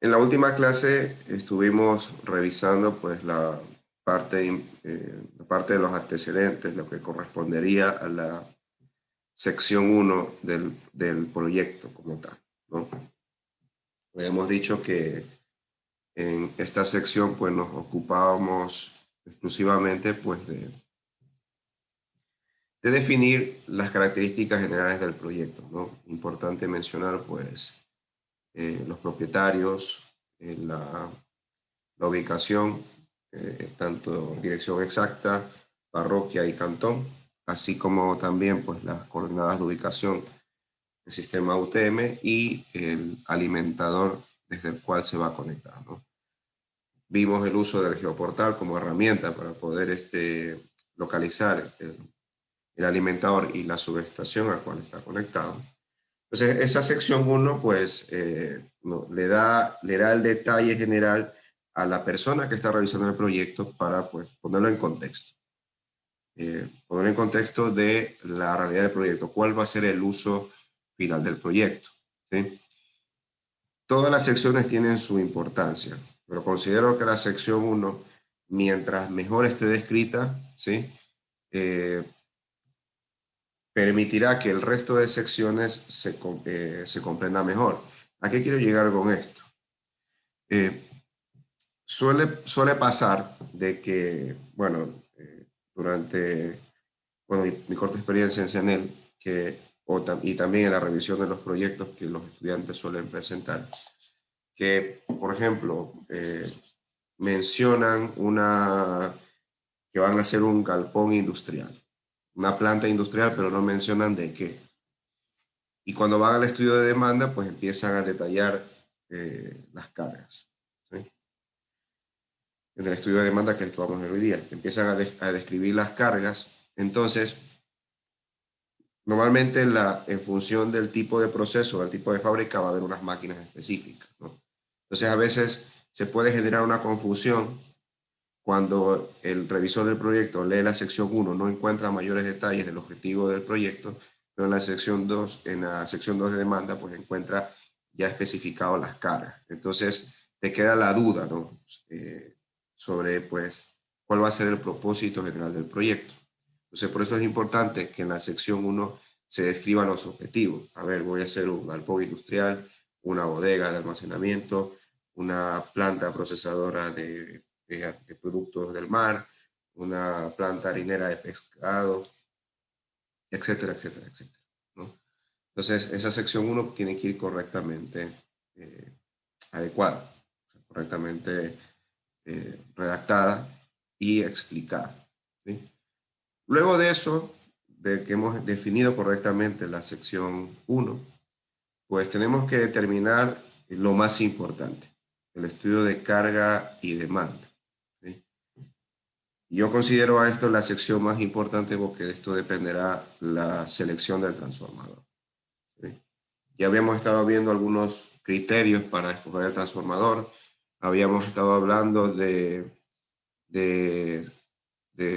En la última clase estuvimos revisando pues la parte de los antecedentes, lo que correspondería a la sección uno del proyecto como tal, ¿no? Habíamos dicho que en esta sección pues nos ocupábamos exclusivamente pues de definir las características generales del proyecto, ¿no? Importante mencionar pues los propietarios, la ubicación, tanto dirección exacta, parroquia y cantón, así como también pues, las coordenadas de ubicación, el sistema UTM y el alimentador desde el cual se va a conectar, ¿no? Vimos el uso del geoportal como herramienta para poder localizar el alimentador y la subestación al cual está conectado. Entonces, esa sección uno pues, no, le da el detalle general a la persona que está revisando el proyecto para pues, ponerlo en contexto. Ponerlo en contexto de la realidad del proyecto, cuál va a ser el uso final del proyecto, ¿sí? Todas las secciones tienen su importancia, pero considero que la sección uno, mientras mejor esté descrita, ¿sí? Eh, permitirá que el resto de secciones se comprenda mejor. ¿A qué quiero llegar con esto? Eh, suele pasar de que, bueno, durante mi corta experiencia en CENEL, y también en la revisión de los proyectos que los estudiantes suelen presentar, que, por ejemplo, mencionan que van a hacer un galpón industrial, una planta industrial, pero no mencionan de qué. Y cuando van al estudio de demanda, pues empiezan a detallar las cargas, ¿sí? En el estudio de demanda que es el que vamos a ver hoy día, empiezan a describir las cargas. Entonces, normalmente en función del tipo de proceso, del tipo de fábrica, va a haber unas máquinas específicas, ¿no? Entonces, a veces se puede generar una confusión cuando el revisor del proyecto lee la sección uno, no encuentra mayores detalles del objetivo del proyecto, pero en la sección 2 de demanda, pues encuentra ya especificado las cargas. Entonces, te queda la duda, ¿no? Sobre, pues, cuál va a ser el propósito general del proyecto. Entonces, por eso es importante que en la sección uno se describan los objetivos. A ver, voy a hacer un galpón industrial, una bodega de almacenamiento, una planta procesadora de productos del mar, una planta harinera de pescado, etcétera, etcétera, etcétera, ¿no? Entonces, esa sección uno tiene que ir correctamente adecuada, correctamente redactada y explicada, ¿sí? Luego de eso, de que hemos definido correctamente la sección uno, pues tenemos que determinar lo más importante, el estudio de carga y demanda, ¿sí? Yo considero a esto la sección más importante porque de esto dependerá la selección del transformador, ¿sí? Ya habíamos estado viendo algunos criterios para escoger el transformador. Habíamos estado hablando de, de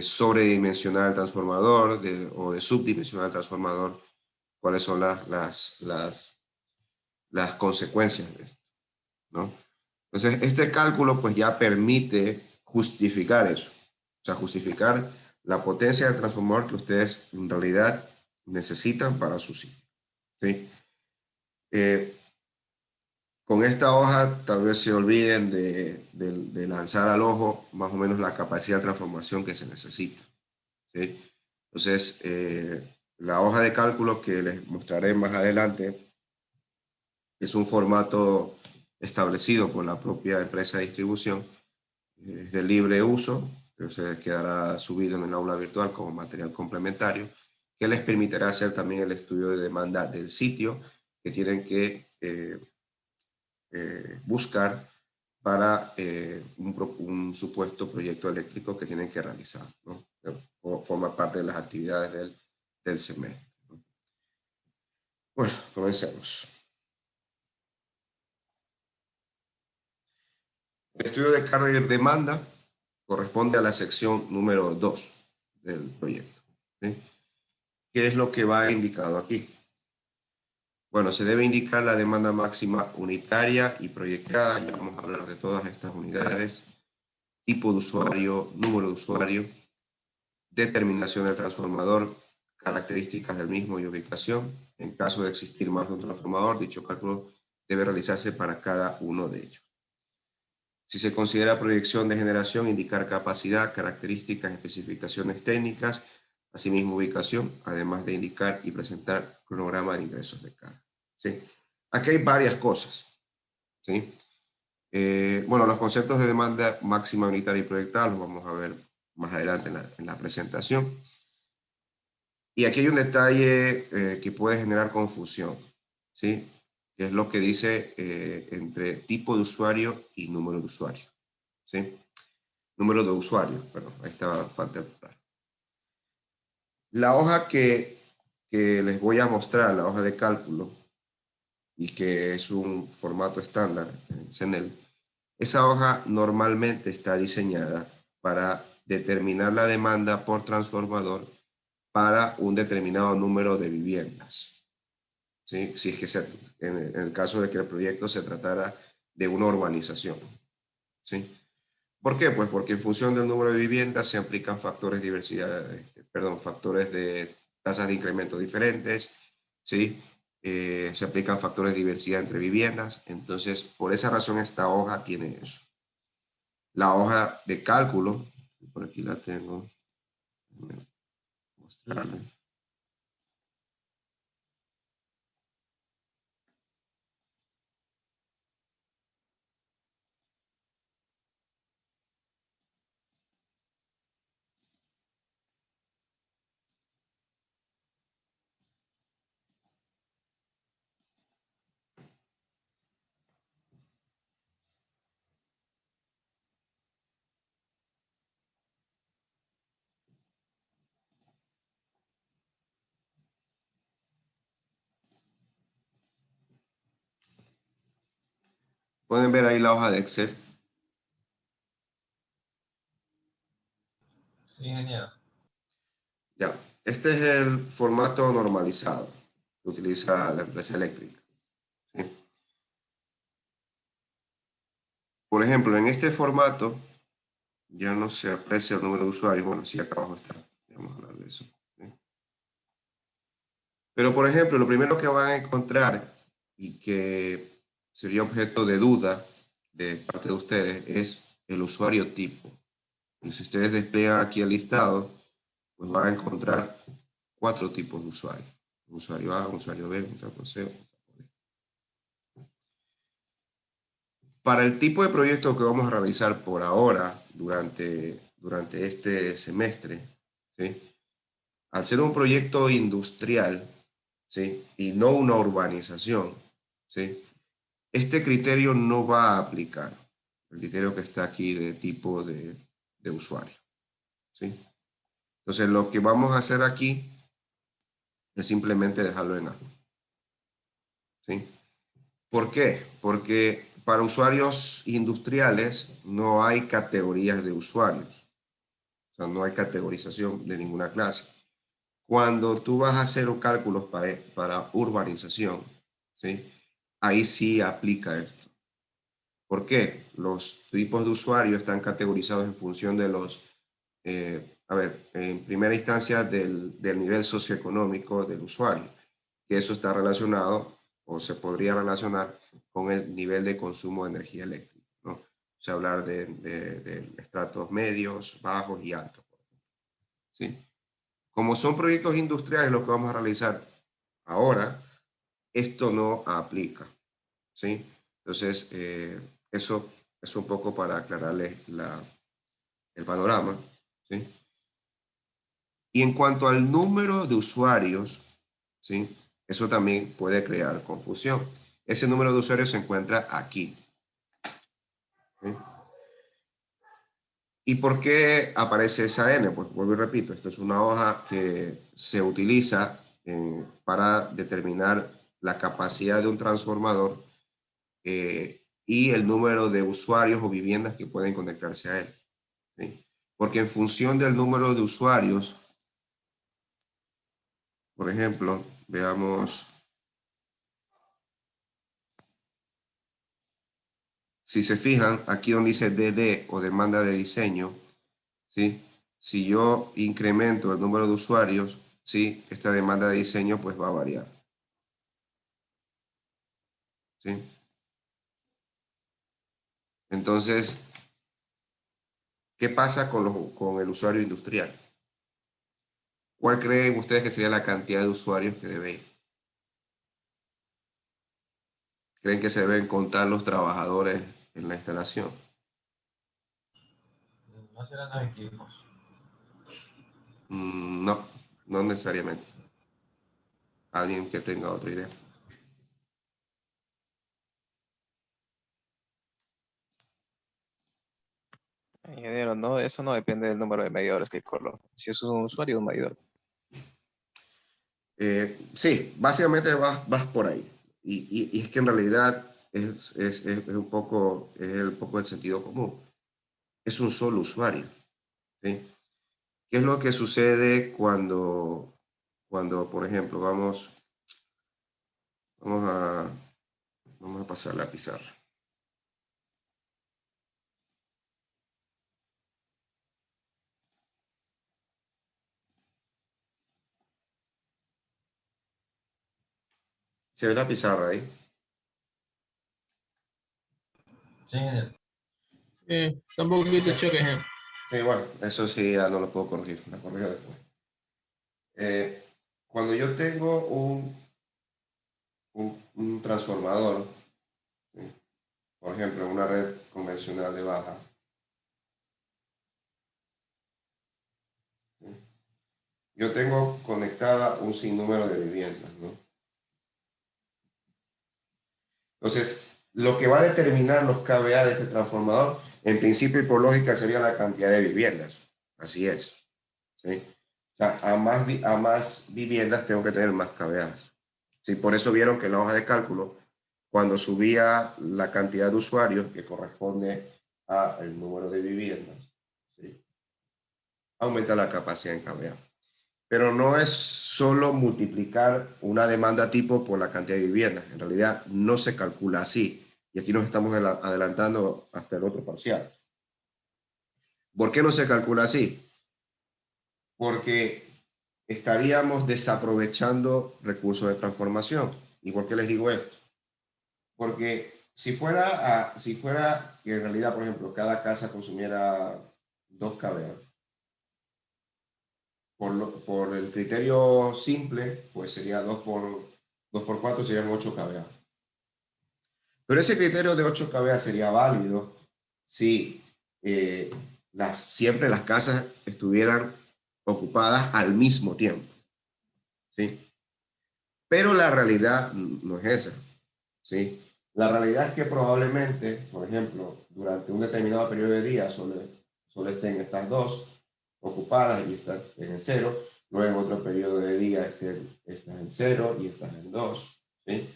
sobredimensionar el transformador o de subdimensionar el transformador. ¿Cuáles son las consecuencias de esto, ¿no? Entonces, este cálculo pues ya permite justificar eso. O sea, justificar la potencia del transformador que ustedes en realidad necesitan para su sitio, ¿sí? Eh, con esta hoja tal vez se olviden de lanzar al ojo más o menos la capacidad de transformación que se necesita, ¿sí? Entonces, la hoja de cálculo que les mostraré más adelante es un formato establecido por la propia empresa de distribución, es de libre uso, entonces quedará subido en el aula virtual como material complementario, que les permitirá hacer también el estudio de demanda del sitio que tienen que buscar para un supuesto proyecto eléctrico que tienen que realizar, ¿no? Forma parte de las actividades del semestre, ¿no? Bueno, comencemos. El estudio de carga y demanda corresponde a la sección número 2 del proyecto, ¿sí? ¿Qué es lo que va indicado aquí? Bueno, se debe indicar la demanda máxima unitaria y proyectada. Ya vamos a hablar de todas estas unidades. Tipo de usuario, número de usuario, determinación del transformador, características del mismo y ubicación. En caso de existir más de un transformador, dicho cálculo debe realizarse para cada uno de ellos. Si se considera proyección de generación, indicar capacidad, características, especificaciones técnicas, asimismo ubicación, además de indicar y presentar cronograma de ingresos de carga. ¿Sí? Aquí hay varias cosas. ¿Sí? Bueno, los conceptos de demanda máxima unitaria y proyectada los vamos a ver más adelante en la presentación. Y aquí hay un detalle que puede generar confusión, ¿sí? Que es lo que dice entre tipo de usuario y número de usuario, ¿sí? Número de usuario, perdón, ahí estaba falta el plural. La hoja que les voy a mostrar, la hoja de cálculo, y que es un formato estándar en CENEL, esa hoja normalmente está diseñada para determinar la demanda por transformador para un determinado número de viviendas. ¿Sí? Si es que en el caso de que el proyecto se tratara de una urbanización. ¿Sí? ¿Por qué? Pues porque en función del número de viviendas se aplican factores de diversidad, factores de tasas de incremento diferentes, ¿sí? Se aplican factores de diversidad entre viviendas. Entonces, por esa razón esta hoja tiene eso. La hoja de cálculo, por aquí la tengo, mostrarle. Pueden ver ahí la hoja de Excel. Sí, genial. Ya, este es el formato normalizado que utiliza la empresa eléctrica. ¿Sí? Por ejemplo, en este formato ya no se aprecia el número de usuarios. Bueno, sí, acá abajo está. Vamos a hablar de eso. ¿Sí? Pero, por ejemplo, lo primero que van a encontrar y que sería objeto de duda de parte de ustedes es el usuario tipo. Y si ustedes despliegan aquí el listado, pues van a encontrar 4 tipos de usuarios. Un usuario A, un usuario B, un usuario C, un usuario D. Para el tipo de proyecto que vamos a realizar por ahora, durante este semestre, ¿sí? Al ser un proyecto industrial, ¿sí? Y no una urbanización, ¿sí? Este criterio no va a aplicar, el criterio que está aquí de tipo de usuario, ¿sí? Entonces, lo que vamos a hacer aquí es simplemente dejarlo en A, ¿sí? ¿Por qué? Porque para usuarios industriales no hay categorías de usuarios, o sea, no hay categorización de ninguna clase. Cuando tú vas a hacer cálculos para urbanización, ¿sí? Ahí sí aplica esto. ¿Por qué? Los tipos de usuarios están categorizados en función de los, en primera instancia del nivel socioeconómico del usuario, que eso está relacionado o se podría relacionar con el nivel de consumo de energía eléctrica, ¿no? O sea, hablar de estratos medios, bajos y altos, ¿sí? Como son proyectos industriales los que vamos a realizar ahora, esto no aplica, ¿sí? Entonces, eso es un poco para aclararles el panorama, ¿sí? Y en cuanto al número de usuarios, ¿sí? Eso también puede crear confusión. Ese número de usuarios se encuentra aquí, ¿sí? ¿Y por qué aparece esa N? Pues vuelvo y repito, esto es una hoja que se utiliza para determinar la capacidad de un transformador y el número de usuarios o viviendas que pueden conectarse a él, ¿sí? Porque en función del número de usuarios, por ejemplo, veamos si se fijan, aquí donde dice DD o demanda de diseño, ¿sí? Si yo incremento el número de usuarios, ¿sí? Esta demanda de diseño pues va a variar, ¿sí? Entonces, ¿qué pasa con el usuario industrial? ¿Cuál creen ustedes que sería la cantidad de usuarios que debe ir? ¿Creen que se deben contar los trabajadores en la instalación? No serán los equipos. No, no necesariamente. Alguien que tenga otra idea. Ingeniero, no, eso no depende del número de medidores que coloque. Si es un usuario, un medidor. Sí, básicamente vas por ahí. Y es que en realidad es un poco, el sentido común. Es un solo usuario, ¿sí? ¿Qué es lo que sucede cuando por ejemplo, vamos a, vamos a pasar la pizarra? ¿Se ve la pizarra ahí? Sí, ingeniero. Está un poquito choque, ejemplo. Sí, bueno, eso sí ya no lo puedo corregir, la corrijo después. Cuando yo tengo un transformador, ¿sí? Por ejemplo, una red convencional de baja, ¿sí? Yo tengo conectada un sinnúmero de viviendas, ¿no? Entonces, lo que va a determinar los kVA de este transformador, en principio y por lógica, sería la cantidad de viviendas. Así es, ¿sí? O sea, a más viviendas tengo que tener más kVA. ¿Sí? Por eso vieron que en la hoja de cálculo, cuando subía la cantidad de usuarios, que corresponde al número de viviendas, ¿sí? Aumenta la capacidad en kVA. Pero no es solo multiplicar una demanda tipo por la cantidad de viviendas. En realidad no se calcula así. Y aquí nos estamos adelantando hasta el otro parcial. ¿Por qué no se calcula así? Porque estaríamos desaprovechando recursos de transformación. ¿Y por qué les digo esto? Porque si fuera que en realidad, por ejemplo, cada casa consumiera 2 kVA, por el criterio simple, pues sería 2 por 4 serían 8 kVA. Pero ese criterio de 8 kVA sería válido si siempre las casas estuvieran ocupadas al mismo tiempo, ¿sí? Pero la realidad no es esa, ¿sí? La realidad es que probablemente, por ejemplo, durante un determinado periodo de días solo estén estas dos ocupadas y estas en cero, luego en otro periodo de día estas en cero y estas en dos, ¿sí?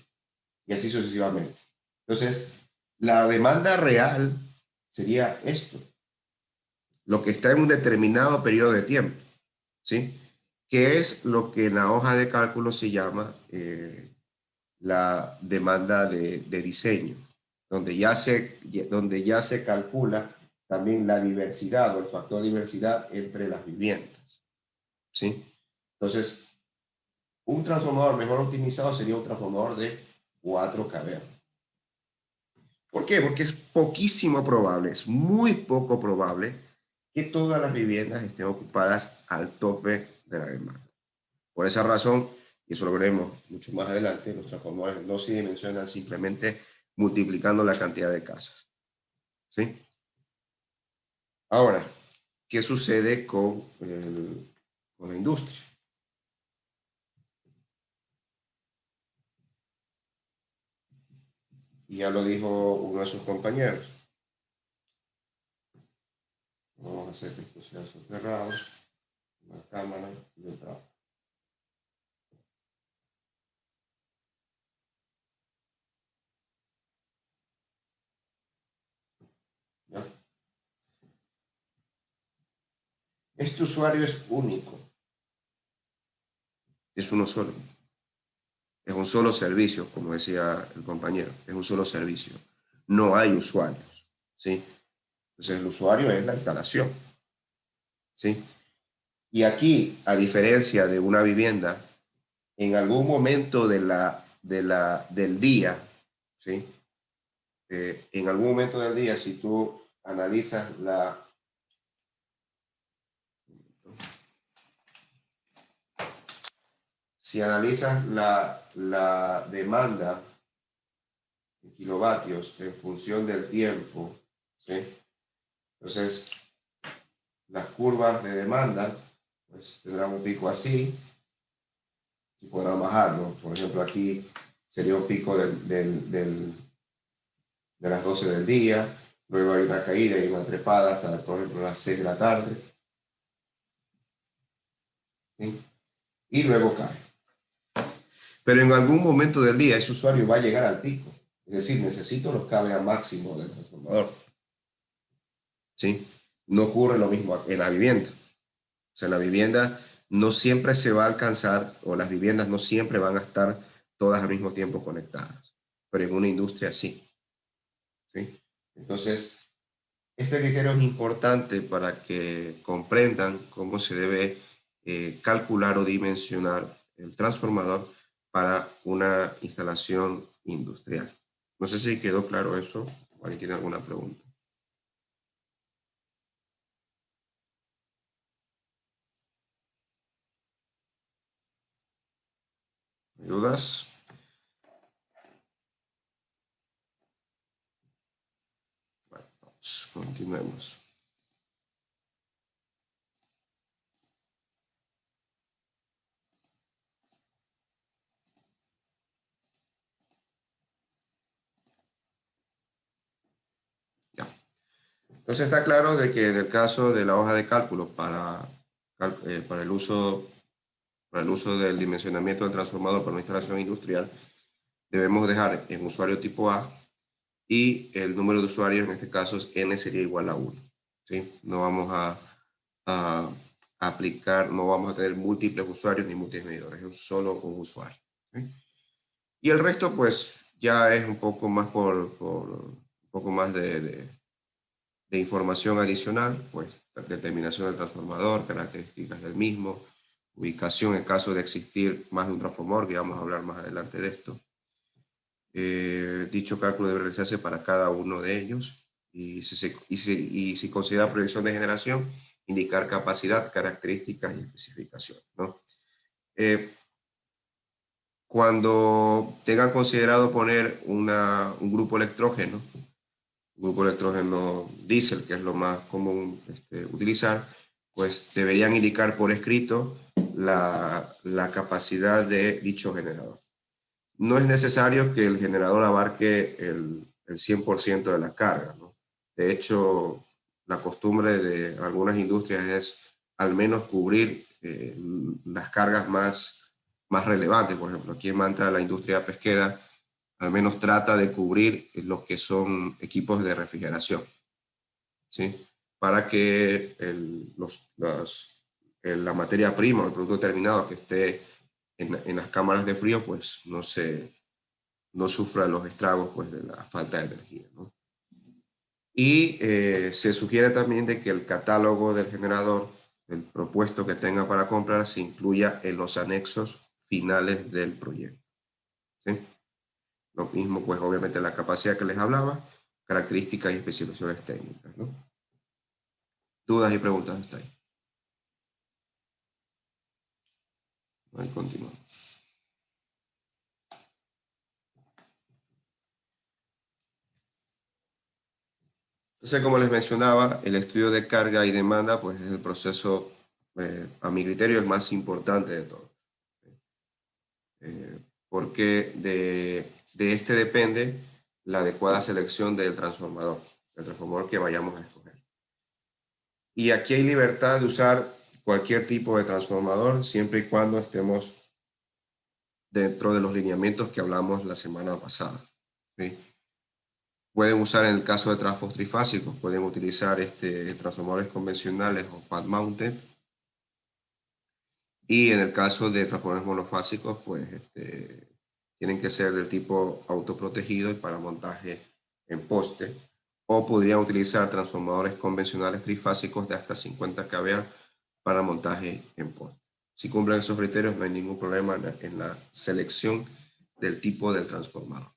Y así sucesivamente. Entonces, la demanda real sería esto, lo que está en un determinado periodo de tiempo, ¿sí? Que es lo que en la hoja de cálculo se llama la demanda de diseño, donde ya se calcula también la diversidad o el factor diversidad entre las viviendas, ¿sí? Entonces, un transformador mejor optimizado sería un transformador de 4 kVA. ¿Por qué? Porque es poquísimo probable, es muy poco probable que todas las viviendas estén ocupadas al tope de la demanda. Por esa razón, y eso lo veremos mucho más adelante, los transformadores no se dimensionan simplemente multiplicando la cantidad de casas, ¿sí? Ahora, ¿qué sucede con la industria? Y ya lo dijo uno de sus compañeros. Vamos a hacer que esto sea soterrado, una cámara y un trabajo. ¿Ya? Este usuario es único, es uno solo. Es un solo servicio, como decía el compañero, es un solo servicio. no hay usuarios, ¿sí? Entonces el usuario es la instalación, ¿sí? Y aquí, a diferencia de una vivienda, en algún momento del día, ¿sí? En algún momento del día, si tú analizas si analizas la demanda en kilovatios en función del tiempo, ¿sí? Entonces, las curvas de demanda, pues tendrán un pico así y podrán bajar, ¿no? Por ejemplo, aquí sería un pico de las 12 del día, luego hay una caída y una trepada hasta, por ejemplo, las 6 de la tarde, ¿sí? Y luego cae. Pero en algún momento del día ese usuario va a llegar al pico, es decir, necesito los cables a máximo del transformador, ¿sí? No ocurre lo mismo en la vivienda. O sea, en la vivienda no siempre se va a alcanzar, o las viviendas no siempre van a estar todas al mismo tiempo conectadas, pero en una industria sí, ¿sí? Entonces, este criterio es importante para que comprendan cómo se debe calcular o dimensionar el transformador para una instalación industrial. No sé si quedó claro eso, o alguien tiene alguna pregunta. ¿Dudas? Bueno, vamos, continuemos. Ya. Entonces está claro de que en el caso de la hoja de cálculo para el uso del dimensionamiento del transformador para una instalación industrial, debemos dejar en usuario tipo A y el número de usuarios, en este caso, n sería igual a 1. ¿Sí? No vamos a aplicar, no vamos a tener múltiples usuarios ni múltiples medidores, es solo un usuario. ¿Sí? Y el resto, pues, ya es un poco más un poco más de información adicional, pues, determinación del transformador, características del mismo, ubicación en caso de existir más de un transformador, que vamos a hablar más adelante de esto. Dicho cálculo debe realizarse para cada uno de ellos y si considera proyección de generación, indicar capacidad, características y especificaciones, ¿no? Cuando tengan considerado poner un grupo electrógeno diésel, que es lo más común utilizar, pues deberían indicar por escrito la capacidad de dicho generador. No es necesario que el generador abarque el 100% de la carga, ¿no? De hecho, la costumbre de algunas industrias es al menos cubrir las cargas más relevantes. Por ejemplo, aquí en Manta la industria pesquera al menos trata de cubrir los que son equipos de refrigeración, ¿sí? Para que la materia prima o el producto terminado que esté en las cámaras de frío, pues no sufra los estragos pues, de la falta de energía, ¿no? Y se sugiere también de que el catálogo del generador, el propuesto que tenga para comprar, se incluya en los anexos finales del proyecto, ¿sí? Lo mismo, pues obviamente la capacidad que les hablaba, características y especificaciones técnicas, ¿no? ¿Dudas y preguntas hasta ahí? Ahí continuamos. Entonces, como les mencionaba, el estudio de carga y demanda, pues es el proceso, a mi criterio, el más importante de todo. Porque de este depende la adecuada selección del transformador que vayamos a escoger. Y aquí hay libertad de usar cualquier tipo de transformador, siempre y cuando estemos dentro de los lineamientos que hablamos la semana pasada, ¿sí? Pueden usar en el caso de trafos trifásicos, pueden utilizar transformadores convencionales o pad mounted. Y en el caso de transformadores monofásicos, pues tienen que ser del tipo autoprotegido y para montaje en poste, o podrían utilizar transformadores convencionales trifásicos de hasta 50 kVA para montaje en poste. Si cumplen esos criterios, no hay ningún problema en la selección del tipo del transformador.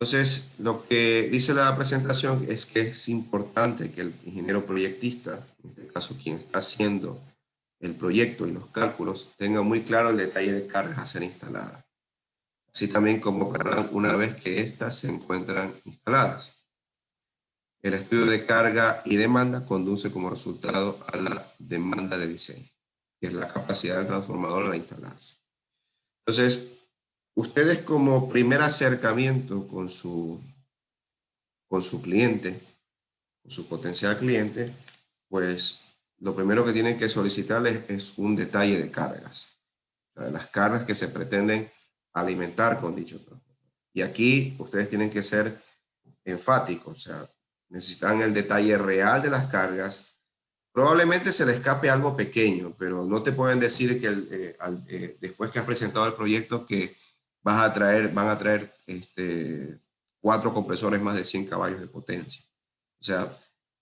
Entonces, lo que dice la presentación es que es importante que el ingeniero proyectista, en este caso quien está haciendo el proyecto y los cálculos, tenga muy claro el detalle de cargas a ser instaladas, así también como operarán una vez que éstas se encuentran instaladas. El estudio de carga y demanda conduce como resultado a la demanda de diseño, que es la capacidad del transformador al instalarse. Entonces, ustedes como primer acercamiento con su cliente, con su potencial cliente, pues lo primero que tienen que solicitarles es un detalle de cargas, de las cargas que se pretenden alimentar con dicho transformador. Y aquí ustedes tienen que ser enfáticos, o sea, necesitan el detalle real de las cargas. Probablemente se le escape algo pequeño, pero no te pueden decir que después que has presentado el proyecto que van a traer 4 compresores más de 100 caballos de potencia. O sea,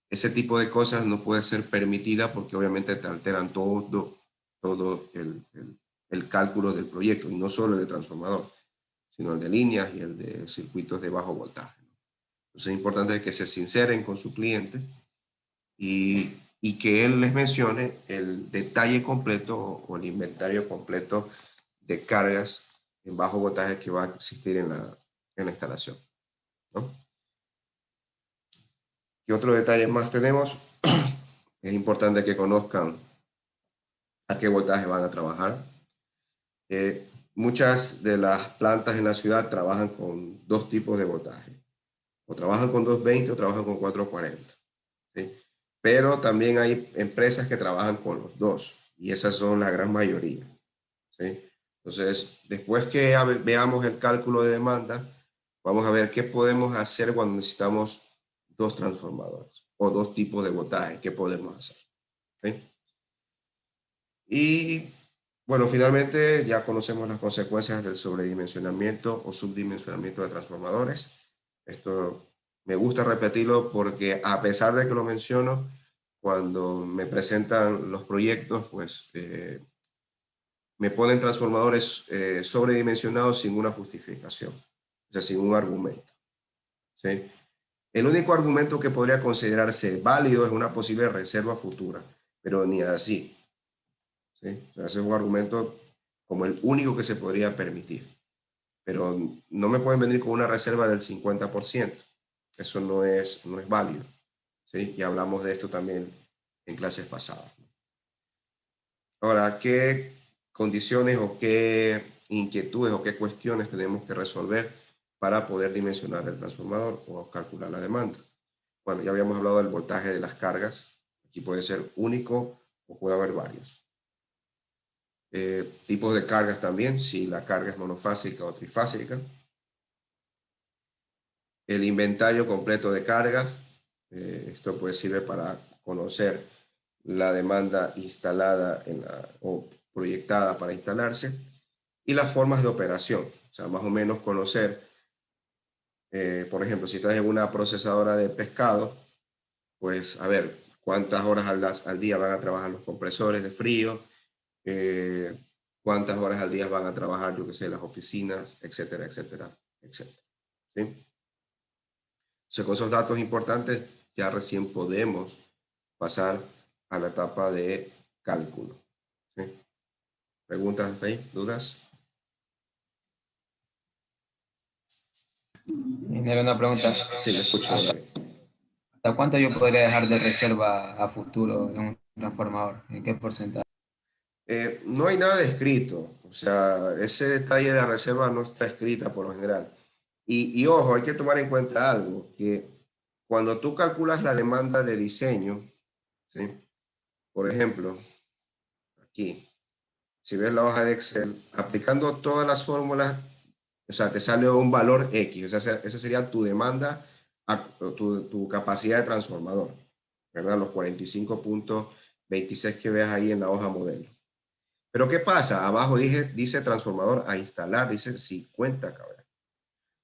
ese tipo de cosas no puede ser permitida porque obviamente te alteran todo el cálculo del proyecto, y no solo el de transformador, sino el de líneas y el de circuitos de bajo voltaje. Entonces es importante que se sinceren con su cliente y que él les mencione el detalle completo o el inventario completo de cargas en bajo voltaje que va a existir en la instalación, ¿no? ¿Qué otro detalle más tenemos? Es importante que conozcan a qué voltaje van a trabajar. Muchas de las plantas en la ciudad trabajan con 2 tipos de voltaje. O trabajan con 220 o trabajan con 440. ¿Sí? Pero también hay empresas que trabajan con los 2, y esas son la gran mayoría. ¿Sí? Entonces, después que veamos el cálculo de demanda, vamos a ver qué podemos hacer cuando necesitamos 2 transformadores o 2 tipos de voltaje. ¿Qué podemos hacer? ¿Sí? Y bueno, finalmente ya conocemos las consecuencias del sobredimensionamiento o subdimensionamiento de transformadores. Esto me gusta repetirlo porque a pesar de que lo menciono, cuando me presentan los proyectos, pues me ponen transformadores sobredimensionados sin una justificación, o sea, sin un argumento. ¿Sí? El único argumento que podría considerarse válido es una posible reserva futura, pero ni así. ¿Sí? O sea, ese es un argumento como el único que se podría permitir. Pero no me pueden venir con una reserva del 50%. Eso no es válido. ¿Sí? Y hablamos de esto también en clases pasadas. Ahora, ¿qué condiciones o qué inquietudes o qué cuestiones tenemos que resolver para poder dimensionar el transformador o calcular la demanda? Bueno, ya habíamos hablado del voltaje de las cargas. Aquí puede ser único o puede haber varios. Tipos de cargas también, si la carga es monofásica o trifásica. El inventario completo de cargas, esto puede servir para conocer la demanda instalada o proyectada para instalarse, y las formas de operación, o sea, más o menos conocer, por ejemplo, si estás en una procesadora de pescado, pues a ver cuántas horas al día van a trabajar los compresores de frío, cuántas horas al día van a trabajar, yo que sé, las oficinas, etcétera, etcétera, etcétera. ¿Sí? Entonces, con esos datos importantes, ya recién podemos pasar a la etapa de cálculo. ¿Sí? ¿Preguntas hasta ahí? ¿Dudas? Era una pregunta. Sí, le escucho. ¿Hasta cuánto yo podría dejar de reserva a futuro en un transformador? ¿En qué porcentaje? No hay nada escrito, o sea, ese detalle de la reserva no está escrita por lo general. Y ojo, hay que tomar en cuenta algo, que cuando tú calculas la demanda de diseño, ¿sí? Por ejemplo, aquí, si ves la hoja de Excel, aplicando todas las fórmulas, o sea, te sale un valor X, o sea, esa sería tu demanda, tu capacidad de transformador, ¿verdad? Los 45.26 que ves ahí en la hoja modelo. Pero ¿qué pasa? Abajo dice transformador a instalar, dice 50 kV.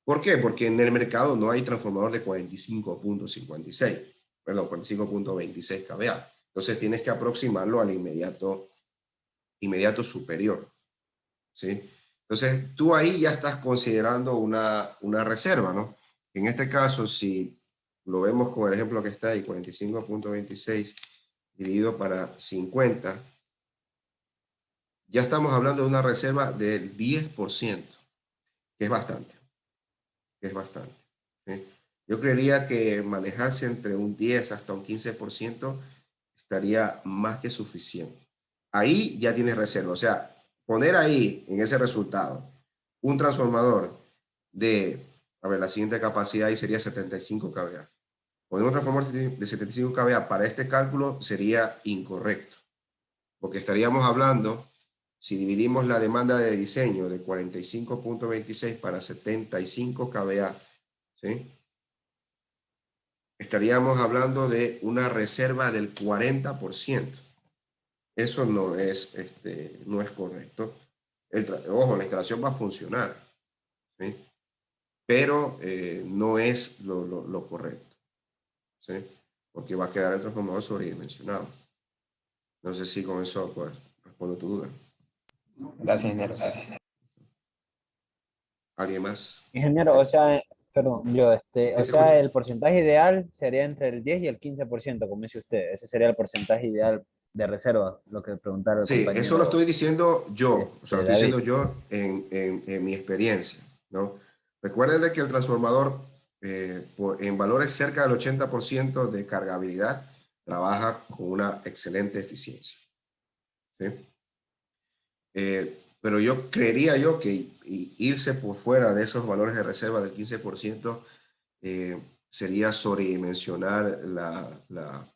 ¿Por qué? Porque en el mercado no hay transformador de 45.56, perdón, 45.26 kVA. Entonces tienes que aproximarlo al inmediato superior, ¿sí? Entonces tú ahí ya estás considerando una reserva, ¿no? En este caso, si lo vemos con el ejemplo que está ahí, 45.26 dividido para 50, ya estamos hablando de una reserva del 10%, que es bastante, ¿sí? Yo creería que manejarse entre un 10 hasta un 15% estaría más que suficiente. Ahí ya tienes reserva, o sea, poner ahí en ese resultado un transformador de, a ver, la siguiente capacidad ahí sería 75 kVA. Poner un transformador de 75 kVA para este cálculo sería incorrecto, porque estaríamos hablando, si dividimos la demanda de diseño de 45.26 para 75 kVA, ¿sí? Estaríamos hablando de una reserva del 40%. Eso no es correcto. Ojo, la instalación va a funcionar, ¿sí? Pero no es lo correcto, ¿sí? Porque va a quedar el transformador sobredimensionado. No sé si con eso pues, respondo tu duda. Gracias, ingeniero. ¿Alguien más? Ingeniero, o sea, perdón, o te sea, escucho. el porcentaje ideal sería entre el 10 y el 15%, como dice usted. Ese sería el porcentaje ideal de reserva, lo que preguntara el Sí, eso lo compañero estoy diciendo yo, o sea, lo estoy David. diciendo yo en mi experiencia, ¿no? Recuerden de que el transformador, en valores cerca del 80% de cargabilidad, trabaja con una excelente eficiencia, ¿sí? Pero yo creería yo que irse por fuera de esos valores de reserva del 15% sería sobredimensionar la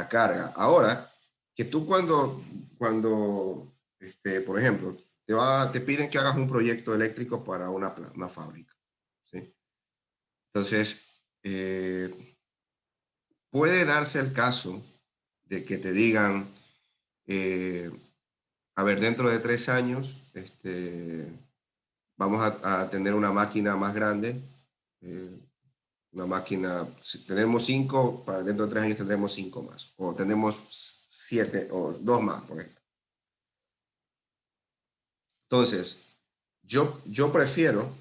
carga. Ahora, que tú por ejemplo, te piden que hagas un proyecto eléctrico para una fábrica, ¿sí? Entonces, puede darse el caso de que te digan, a ver, dentro de 3 años, vamos a tener una máquina más grande, una máquina, si tenemos 5, para dentro de 3 años tendremos 5 más, o tenemos 7, o 2 más, por ejemplo. Entonces, yo prefiero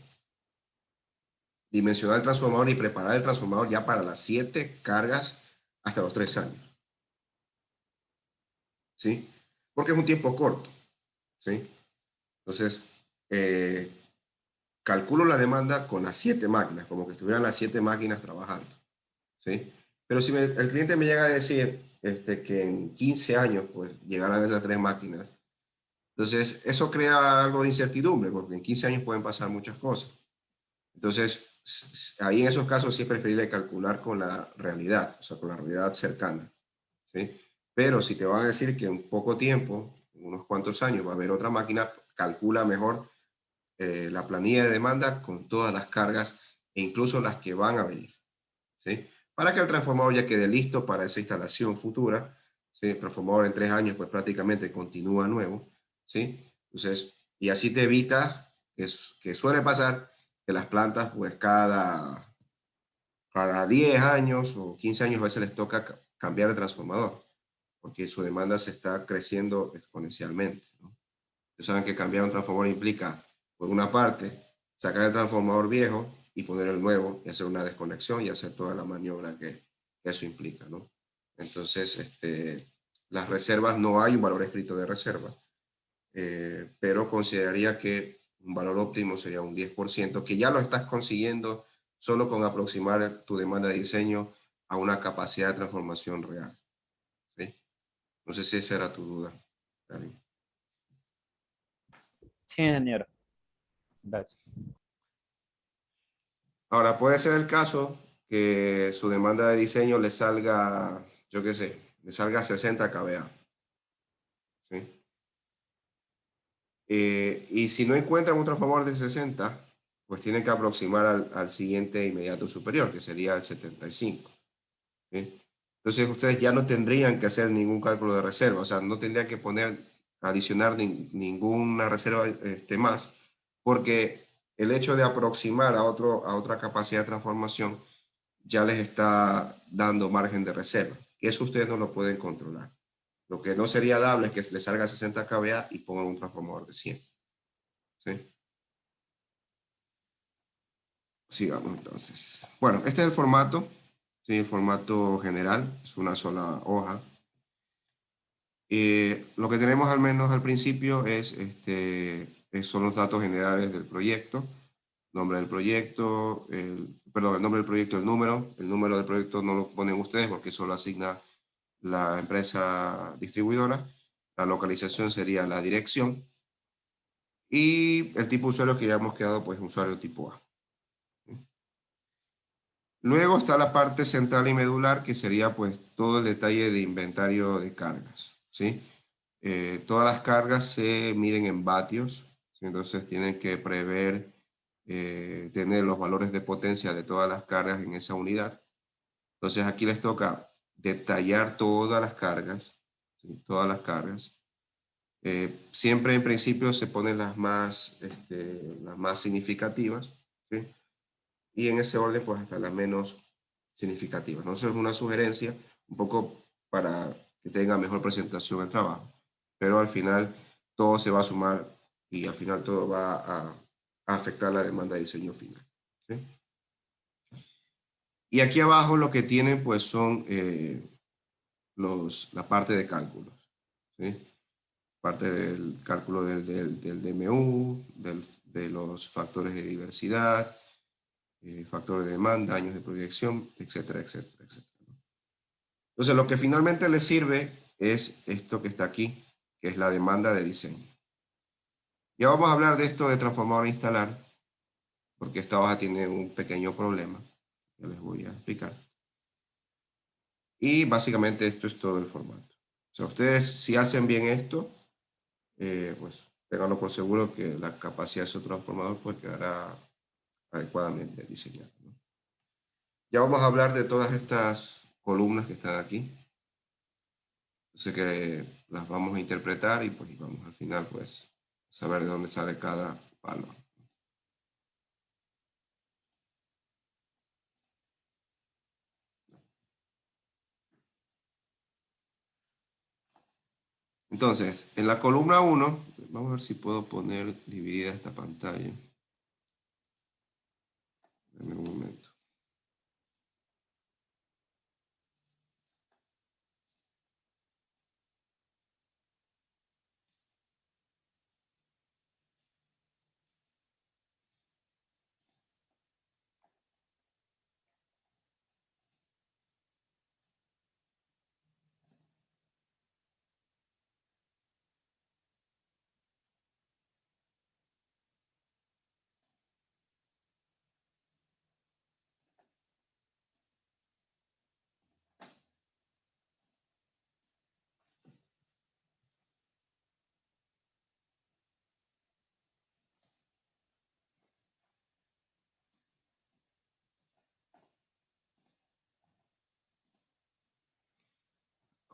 dimensionar el transformador y preparar el transformador ya para las 7 cargas hasta los 3 años, ¿sí? Porque es un tiempo corto, ¿sí? Entonces, calculo la demanda con las 7 máquinas, como que estuvieran las 7 máquinas trabajando, ¿sí? Pero si el cliente me llega a decir que en 15 años pues llegarán esas 3 máquinas, entonces eso crea algo de incertidumbre, porque en 15 años pueden pasar muchas cosas. Entonces, ahí en esos casos sí es preferible calcular con la realidad, o sea, con la realidad cercana, ¿sí? Pero si te van a decir que en poco tiempo, en unos cuantos años, va a haber otra máquina, calcula mejor la planilla de demanda con todas las cargas e incluso las que van a venir, ¿sí? Para que el transformador ya quede listo para esa instalación futura, ¿sí? El transformador en 3 años pues prácticamente continúa nuevo, ¿sí? Entonces, y así te evitas, que suele pasar, que las plantas pues cada 10 años o 15 años a veces les toca cambiar de transformador, porque su demanda se está creciendo exponencialmente, ¿no? Ustedes saben que cambiar un transformador implica, por una parte, sacar el transformador viejo y poner el nuevo y hacer una desconexión y hacer toda la maniobra que eso implica, ¿no? Entonces, las reservas, no hay un valor escrito de reserva, pero consideraría que un valor óptimo sería un 10%, que ya lo estás consiguiendo solo con aproximar tu demanda de diseño a una capacidad de transformación real, ¿sí? No sé si esa era tu duda, David. Sí, ingeniero. Gracias. Ahora, puede ser el caso que su demanda de diseño le salga, yo qué sé, le salga 60 kVA, ¿sí? Y si no encuentran un transformador de 60, pues tienen que aproximar al siguiente inmediato superior, que sería el 75, ¿sí? Entonces ustedes ya no tendrían que hacer ningún cálculo de reserva, o sea, no tendrían que adicionar ninguna reserva más, porque el hecho de aproximar a otra capacidad de transformación ya les está dando margen de reserva. Eso ustedes no lo pueden controlar. Lo que no sería dable es que les salga 60 kVA y pongan un transformador de 100. ¿Sí? Sigamos entonces. Bueno, este es el formato. ¿Sí? El formato general. Es una sola hoja. Lo que tenemos al menos al principio son los datos generales del proyecto. Nombre del proyecto, perdón, el nombre del proyecto, el número del proyecto no lo ponen ustedes porque eso lo asigna la empresa distribuidora. La localización sería la dirección. Y el tipo de usuario que ya hemos quedado, pues usuario tipo A. Luego está la parte central y medular, que sería pues todo el detalle de inventario de cargas, ¿sí? Todas las cargas se miden en vatios, ¿sí? Entonces tienen que prever, tener los valores de potencia de todas las cargas en esa unidad. Entonces aquí les toca detallar todas las cargas, ¿sí? Todas las cargas. Siempre en principio se ponen las más significativas, ¿sí? Y en ese orden pues hasta las menos significativas, ¿no? Eso es una sugerencia un poco para que tenga mejor presentación el trabajo, pero al final todo se va a sumar y al final todo va a afectar la demanda de diseño final, ¿sí? Y aquí abajo lo que tienen pues son la parte de cálculos, ¿sí? Parte del cálculo del DMU, de los factores de diversidad, factores de demanda, años de proyección, etcétera, etcétera, etcétera. Entonces, lo que finalmente les sirve es esto que está aquí, que es la demanda de diseño. Ya vamos a hablar de esto de transformador a instalar, porque esta hoja tiene un pequeño problema, que les voy a explicar. Y básicamente esto es todo el formato. O sea, ustedes si hacen bien esto, pues ténganlo por seguro que la capacidad de su transformador pues quedará adecuadamente diseñado, ¿no? Ya vamos a hablar de todas estas columnas que están aquí. Sé que las vamos a interpretar y pues vamos al final pues saber de dónde sale cada valor. Entonces, en la columna 1, vamos a ver si puedo poner dividida esta pantalla. Dame un momento.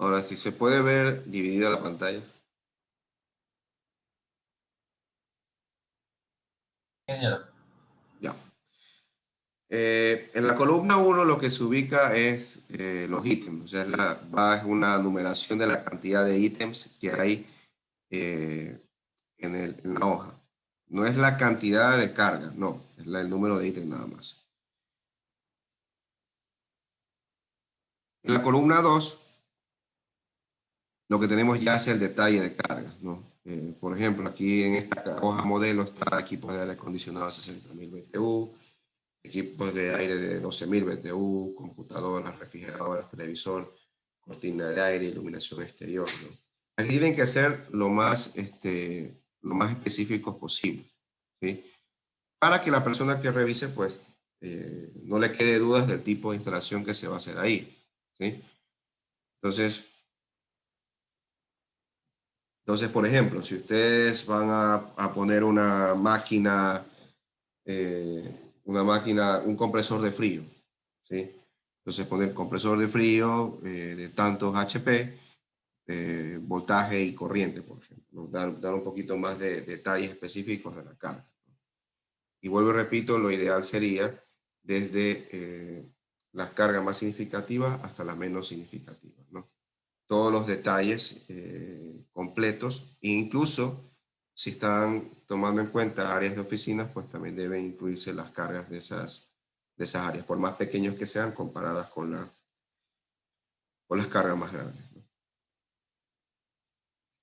Ahora, si se puede ver dividida la pantalla. Ingeniero. Ya. En la columna 1 lo que se ubica es los ítems, o sea, es una numeración de la cantidad de ítems que hay en la hoja. No es la cantidad de carga, no, es el número de ítems nada más. En la columna 2 lo que tenemos ya es el detalle de carga, ¿no? Por ejemplo, aquí en esta hoja modelo está equipos de aire acondicionado a 60.000 BTU, equipos de aire de 12.000 BTU, computadoras, refrigeradoras, televisor, cortina de aire, iluminación exterior, ¿no? Aquí tienen que ser lo más específicos posible, ¿sí? Para que la persona que revise, pues, no le quede dudas del tipo de instalación que se va a hacer ahí, ¿sí? Entonces, por ejemplo, si ustedes van a poner un compresor de frío, ¿sí? Entonces poner compresor de frío de tantos HP, voltaje y corriente, por ejemplo, ¿no? Dar un poquito más de detalles específicos de la carga. Y vuelvo y repito, lo ideal sería desde las cargas más significativas hasta las menos significativas, ¿no? Todos los detalles completos, e incluso si están tomando en cuenta áreas de oficinas, pues también deben incluirse las cargas de esas áreas, por más pequeños que sean, comparadas con las cargas más grandes, ¿no?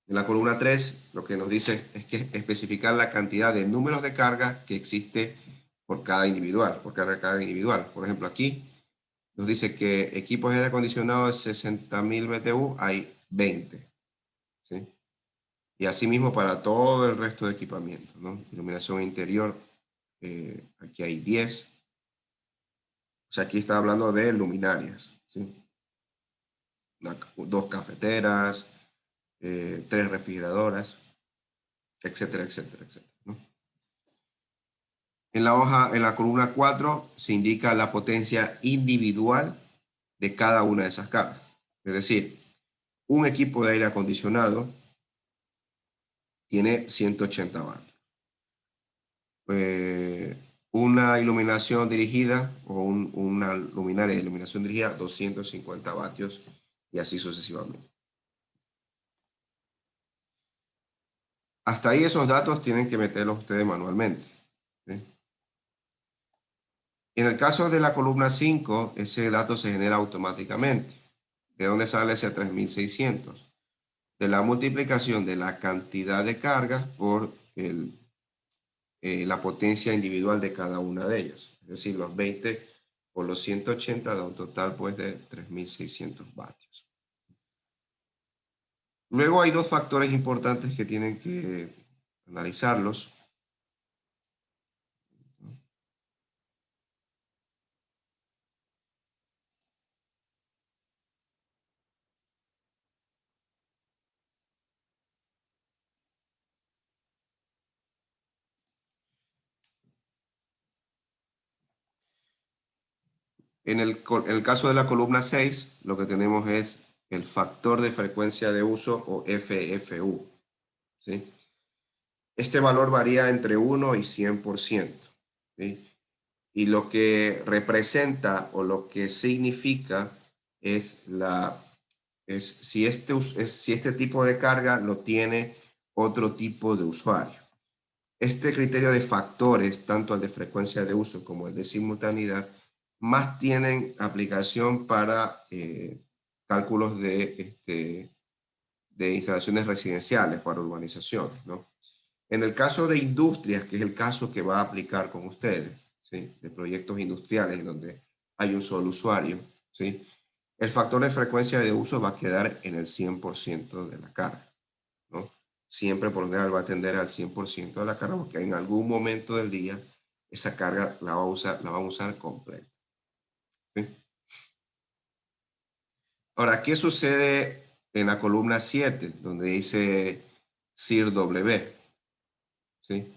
En la columna 3, lo que nos dice es que especificar la cantidad de números de carga que existe por cada individual, por cada carga individual. Por ejemplo, aquí nos dice que equipos de aire acondicionado de 60.000 BTU hay 20, ¿sí? Y asimismo para todo el resto de equipamiento, ¿no? Iluminación interior, aquí hay 10. O sea, aquí está hablando de luminarias, ¿sí? 2 cafeteras, 3 refrigeradoras, etcétera, etcétera, etcétera, ¿no? En la columna 4 se indica la potencia individual de cada una de esas cargas. Es decir, un equipo de aire acondicionado tiene 180 vatios. Una iluminación dirigida o una luminaria de iluminación dirigida, 250 vatios y así sucesivamente. Hasta ahí esos datos tienen que meterlos ustedes manualmente, ¿sí? En el caso de la columna 5, ese dato se genera automáticamente. ¿De dónde sale ese 3600? De la multiplicación de la cantidad de cargas por la potencia individual de cada una de ellas. Es decir, los 20 por los 180 da un total pues de 3600 vatios. Luego hay 2 factores importantes que tienen que analizarlos. En el caso de la columna 6, lo que tenemos es el factor de frecuencia de uso o FFU, ¿sí? Este valor varía entre 1 y 100%, ¿sí? Y lo que representa o lo que significa es si este tipo de carga lo tiene otro tipo de usuario. Este criterio de factores, tanto el de frecuencia de uso como el de simultaneidad, más tienen aplicación para cálculos de instalaciones residenciales, para urbanizaciones, ¿no? En el caso de industrias, que es el caso que va a aplicar con ustedes, ¿sí? De proyectos industriales en donde hay un solo usuario, ¿sí? El factor de frecuencia de uso va a quedar en el 100% de la carga, ¿no? Siempre por lo general va a tender al 100% de la carga, porque en algún momento del día esa carga la vamos a usar completa, ¿sí? Ahora, ¿qué sucede en la columna 7, donde dice CIR-W? ¿Sí?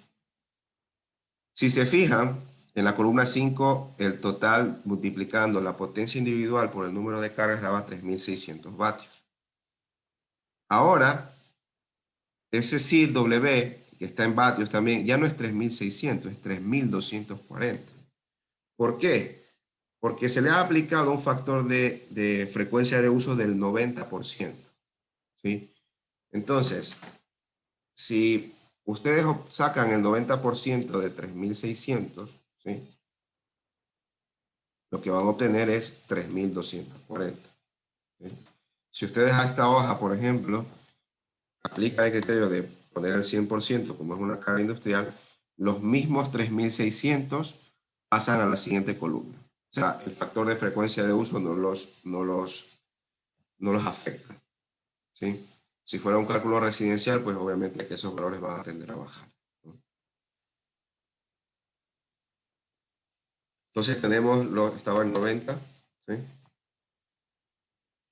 Si se fijan, en la columna 5, el total multiplicando la potencia individual por el número de cargas daba 3600 vatios. Ahora, ese CIR-W, que está en vatios también, ya no es 3600, es 3240. ¿Por qué? Porque se le ha aplicado un factor de frecuencia de uso del 90%, ¿sí? Entonces, si ustedes sacan el 90% de 3600, ¿sí? Lo que van a obtener es 3240, ¿sí? Si ustedes a esta hoja, por ejemplo, aplican el criterio de poner el 100% como es una carga industrial, los mismos 3600 pasan a la siguiente columna. O sea, el factor de frecuencia de uso no los afecta, ¿sí? Si fuera un cálculo residencial, pues obviamente que esos valores van a tender a bajar, ¿no? Entonces tenemos, estaba en 90, ¿sí?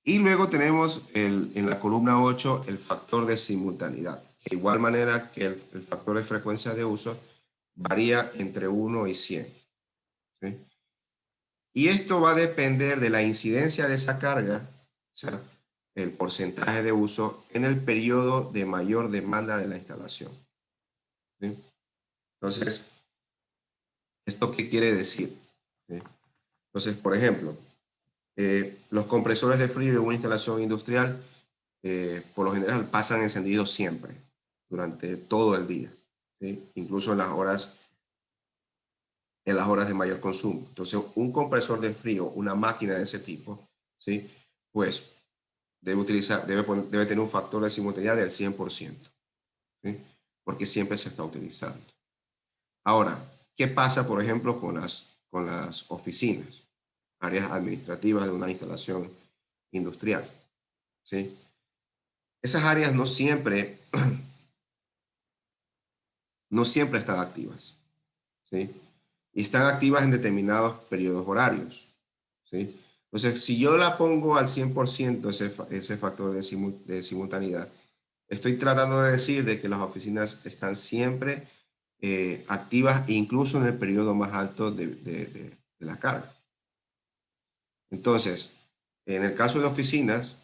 Y luego tenemos en la columna 8 el factor de simultaneidad. De igual manera que el factor de frecuencia de uso varía entre 1 y 100, ¿sí? Y esto va a depender de la incidencia de esa carga, o sea, el porcentaje de uso en el periodo de mayor demanda de la instalación, ¿sí? Entonces, ¿Esto qué quiere decir? ¿Sí? Entonces, por ejemplo, los compresores de frío de una instalación industrial, por lo general, pasan encendidos siempre, durante todo el día, ¿sí? Incluso en las horas de mayor consumo. Entonces, un compresor de frío, una máquina de ese tipo, ¿sí? Pues debe tener un factor de simultaneidad del 100%, ¿sí? Porque siempre se está utilizando. Ahora, ¿qué pasa, por ejemplo, con las oficinas, áreas administrativas de una instalación industrial? ¿Sí? Esas áreas no siempre están activas, ¿sí? Y están activas en determinados periodos horarios, ¿sí? Entonces, si yo la pongo al 100% ese factor de simultaneidad, estoy tratando de decir de que las oficinas están siempre activas, incluso en el periodo más alto de la carga. Entonces, en el caso de oficinas,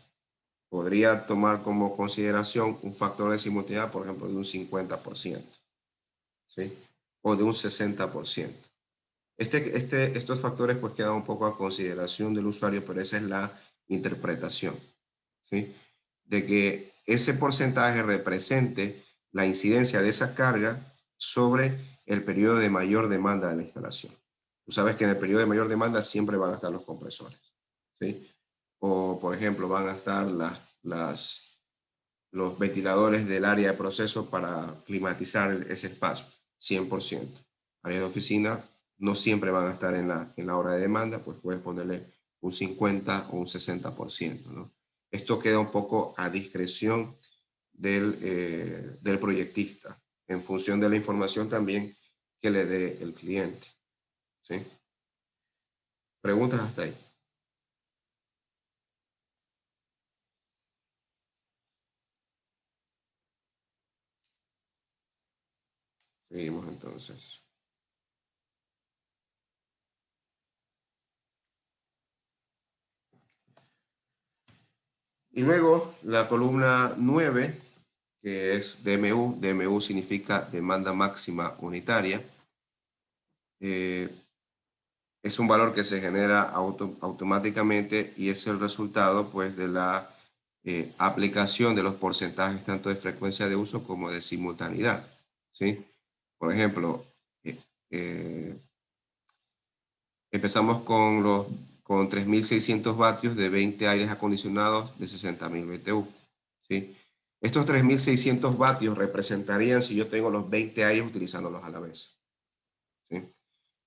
podría tomar como consideración un factor de simultaneidad, por ejemplo, de un 50%, ¿sí? O de un 60%. Estos factores pues quedan un poco a consideración del usuario, pero esa es la interpretación, ¿sí? De que ese porcentaje represente la incidencia de esa carga sobre el periodo de mayor demanda de la instalación. Tú sabes que en el periodo de mayor demanda siempre van a estar los compresores, ¿sí? O, por ejemplo, van a estar los ventiladores del área de proceso para climatizar ese espacio, 100%. Áreas de oficina no siempre van a estar en la hora de demanda, pues puedes ponerle un 50 o un 60%, ¿no? Esto queda un poco a discreción del proyectista, en función de la información también que le dé el cliente, ¿sí? ¿Preguntas hasta ahí? Seguimos entonces. Y luego la columna 9, que es DMU. DMU significa demanda máxima unitaria. Es un valor que se genera automáticamente y es el resultado pues de la aplicación de los porcentajes tanto de frecuencia de uso como de simultaneidad, ¿sí? Por ejemplo, eh, empezamos con 3.600 vatios de 20 aires acondicionados de 60.000 BTU, ¿sí? Estos 3.600 vatios representarían si yo tengo los 20 aires utilizándolos a la vez, ¿sí?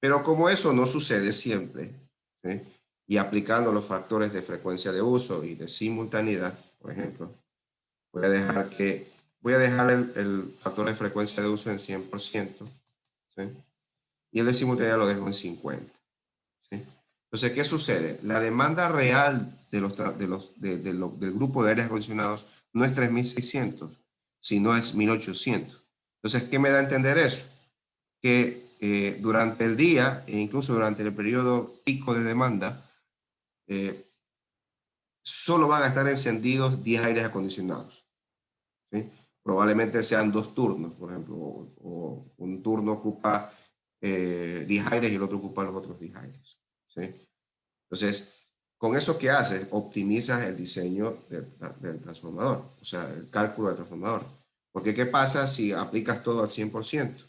Pero como eso no sucede siempre, ¿sí? Y aplicando los factores de frecuencia de uso y de simultaneidad, por ejemplo, voy a dejar el factor de frecuencia de uso en 100%, ¿sí? Y el de simultaneidad lo dejo en 50%. ¿Sí? Entonces, ¿qué sucede? La demanda real del grupo de aires acondicionados no es 3.600, sino es 1.800. Entonces, ¿qué me da a entender eso? Que durante el día e incluso durante el periodo pico de demanda, solo van a estar encendidos 10 aires acondicionados, ¿sí? Probablemente sean 2 turnos, por ejemplo, o un turno ocupa 10 aires y el otro ocupa los otros 10 aires, ¿sí? Entonces, con eso que haces, optimizas el diseño del transformador, o sea, el cálculo del transformador. Porque ¿qué pasa si aplicas todo al 100%?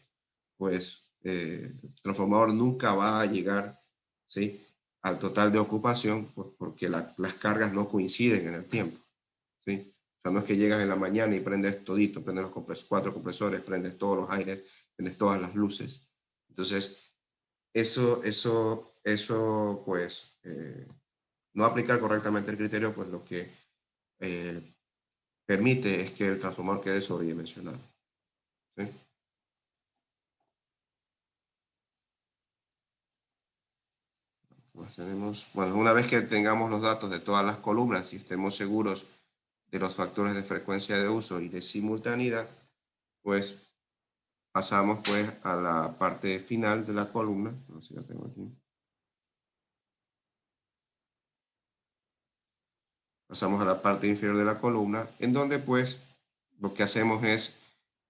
Pues el transformador nunca va a llegar, ¿sí?, al total de ocupación, pues, porque las cargas no coinciden en el tiempo, ¿sí? O sea, no es que llegas en la mañana y prendes todito, prendes los 4 compresores, prendes todos los aires, prendes todas las luces. Entonces, pues, no aplicar correctamente el criterio, pues lo que eh, permite es que el transformador quede sobredimensionado, ¿sí? Pues bueno, una vez que tengamos los datos de todas las columnas y estemos seguros de los factores de frecuencia de uso y de simultaneidad, pues pasamos pues a la parte final de la columna. No sé si la tengo aquí. Pasamos a la parte inferior de la columna, en donde pues lo que hacemos es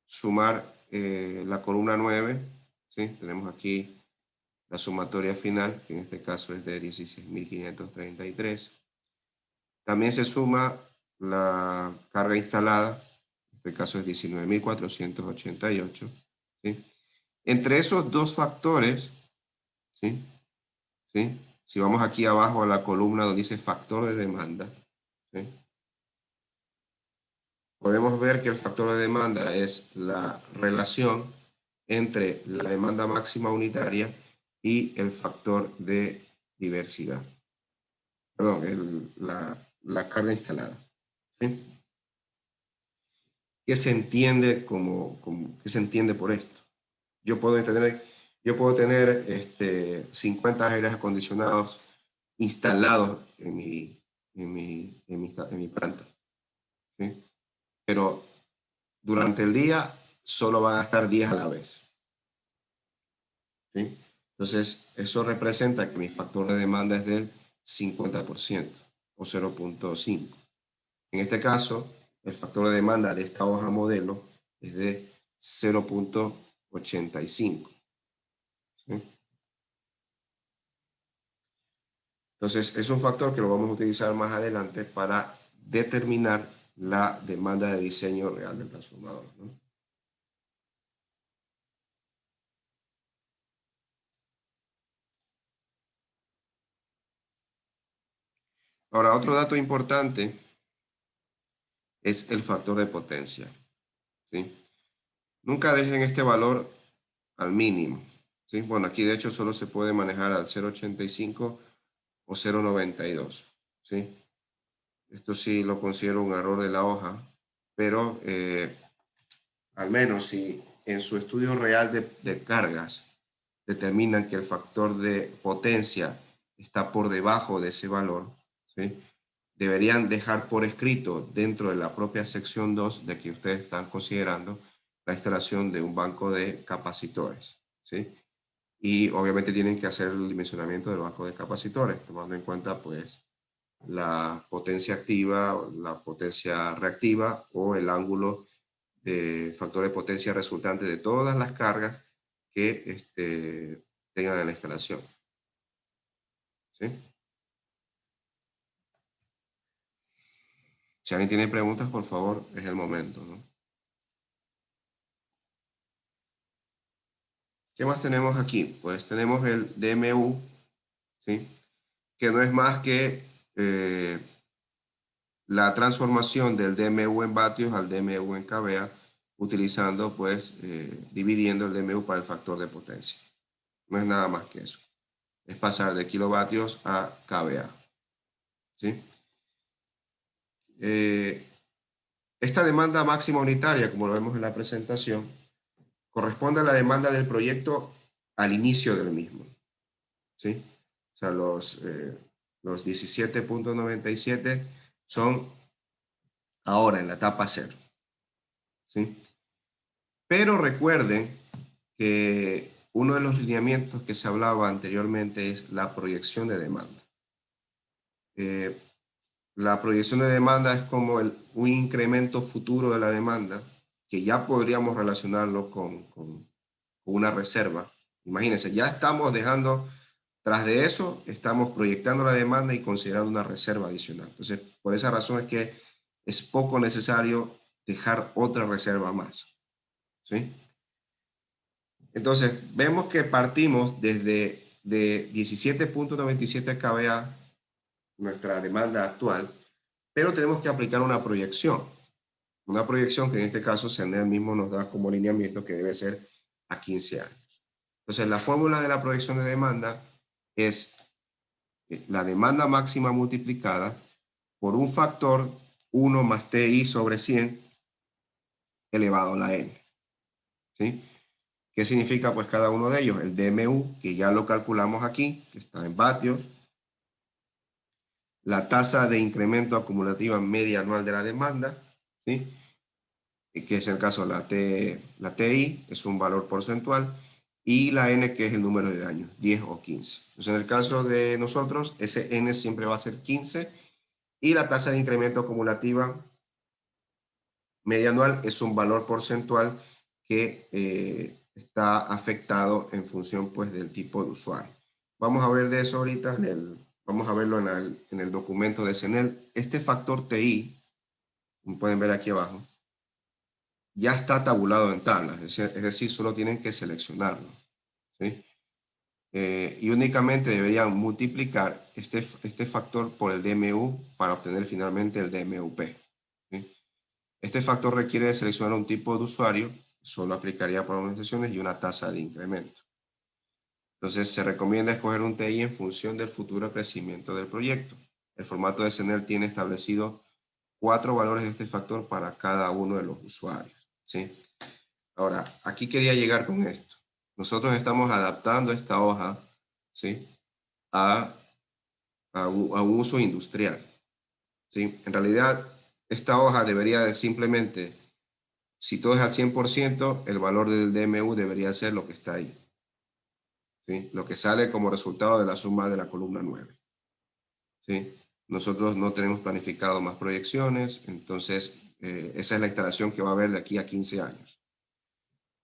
sumar la columna 9, ¿sí? Tenemos aquí la sumatoria final, que en este caso es de 16.533. También se suma la carga instalada, en este caso es 19.488. ¿Sí? Entre esos dos factores, ¿sí? ¿Sí? Si vamos aquí abajo a la columna donde dice factor de demanda, ¿sí? Podemos ver que el factor de demanda es la relación entre la demanda máxima unitaria y el factor de diversidad. Perdón, la carga instalada. ¿Sí? ¿Qué se entiende qué se entiende por esto? Yo puedo tener 50 aires acondicionados instalados en mi planta, ¿sí? Pero durante el día solo van a estar 10 a la vez, ¿sí? Entonces, eso representa que mi factor de demanda es del 50% o 0.5. En este caso, el factor de demanda de esta hoja modelo es de 0.85. ¿Sí? Entonces, es un factor que lo vamos a utilizar más adelante para determinar la demanda de diseño real del transformador, ¿no? Ahora, otro dato importante es el factor de potencia, ¿sí? Nunca dejen este valor al mínimo, ¿sí? Bueno, aquí de hecho solo se puede manejar al 0.85 o 0.92, ¿sí? Esto sí lo considero un error de la hoja, pero al menos si en su estudio real de cargas determinan que el factor de potencia está por debajo de ese valor, ¿sí? Deberían dejar por escrito dentro de la propia sección 2 de que ustedes están considerando la instalación de un banco de capacitores, ¿sí? Y obviamente tienen que hacer el dimensionamiento del banco de capacitores, tomando en cuenta pues la potencia activa, la potencia reactiva o el ángulo de factor de potencia resultante de todas las cargas que tengan en la instalación, ¿sí? Si alguien tiene preguntas, por favor, es el momento, ¿no? ¿Qué más tenemos aquí? Pues tenemos el DMU, ¿sí? Que no es más que la transformación del DMU en vatios al DMU en kVA, utilizando, pues, dividiendo el DMU para el factor de potencia. No es nada más que eso. Es pasar de kilovatios a kVA, ¿sí? Esta demanda máxima unitaria, como lo vemos en la presentación, corresponde a la demanda del proyecto al inicio del mismo, ¿sí? O sea, los 17.97 son ahora en la etapa 0, ¿sí? Pero recuerden que uno de los lineamientos que se hablaba anteriormente es la proyección de demanda. La proyección de demanda es como un incremento futuro de la demanda que ya podríamos relacionarlo con una reserva. Imagínense, ya estamos dejando, tras de eso, estamos proyectando la demanda y considerando una reserva adicional. Entonces, por esa razón es que es poco necesario dejar otra reserva más, ¿sí? Entonces, vemos que partimos desde de 17.97 kVA, nuestra demanda actual, pero tenemos que aplicar una proyección que en este caso CERNEL mismo nos da como lineamiento que debe ser a 15 años. Entonces, la fórmula de la proyección de demanda es la demanda máxima multiplicada por un factor 1 más TI sobre 100 elevado a la N, ¿sí? ¿Qué significa pues cada uno de ellos? El DMU, que ya lo calculamos aquí, que está en vatios. La tasa de incremento acumulativa media anual de la demanda, ¿sí? Que es el caso de la TI, es un valor porcentual, y la N, que es el número de años, 10 o 15. Entonces, en el caso de nosotros, ese N siempre va a ser 15, y la tasa de incremento acumulativa media anual es un valor porcentual que está afectado en función pues del tipo de usuario. Vamos a ver de eso ahorita, vamos a verlo en el documento de CENEL. Este factor TI, como pueden ver aquí abajo, ya está tabulado en tablas, es decir, solo tienen que seleccionarlo, ¿sí? Y únicamente deberían multiplicar este factor por el DMU para obtener finalmente el DMUP, ¿sí? Este factor requiere de seleccionar un tipo de usuario, solo aplicaría para organizaciones y una tasa de incremento. Entonces, se recomienda escoger un TI en función del futuro crecimiento del proyecto. El formato de CENEL tiene establecido 4 valores de este factor para cada uno de los usuarios, ¿sí? Ahora, aquí quería llegar con esto. Nosotros estamos adaptando esta hoja, ¿sí? a un uso industrial, ¿sí? En realidad, esta hoja debería de simplemente, si todo es al 100%, el valor del DMU debería ser lo que está ahí, ¿sí? Lo que sale como resultado de la suma de la columna 9, ¿sí? Nosotros no tenemos planificado más proyecciones, entonces esa es la instalación que va a haber de aquí a 15 años.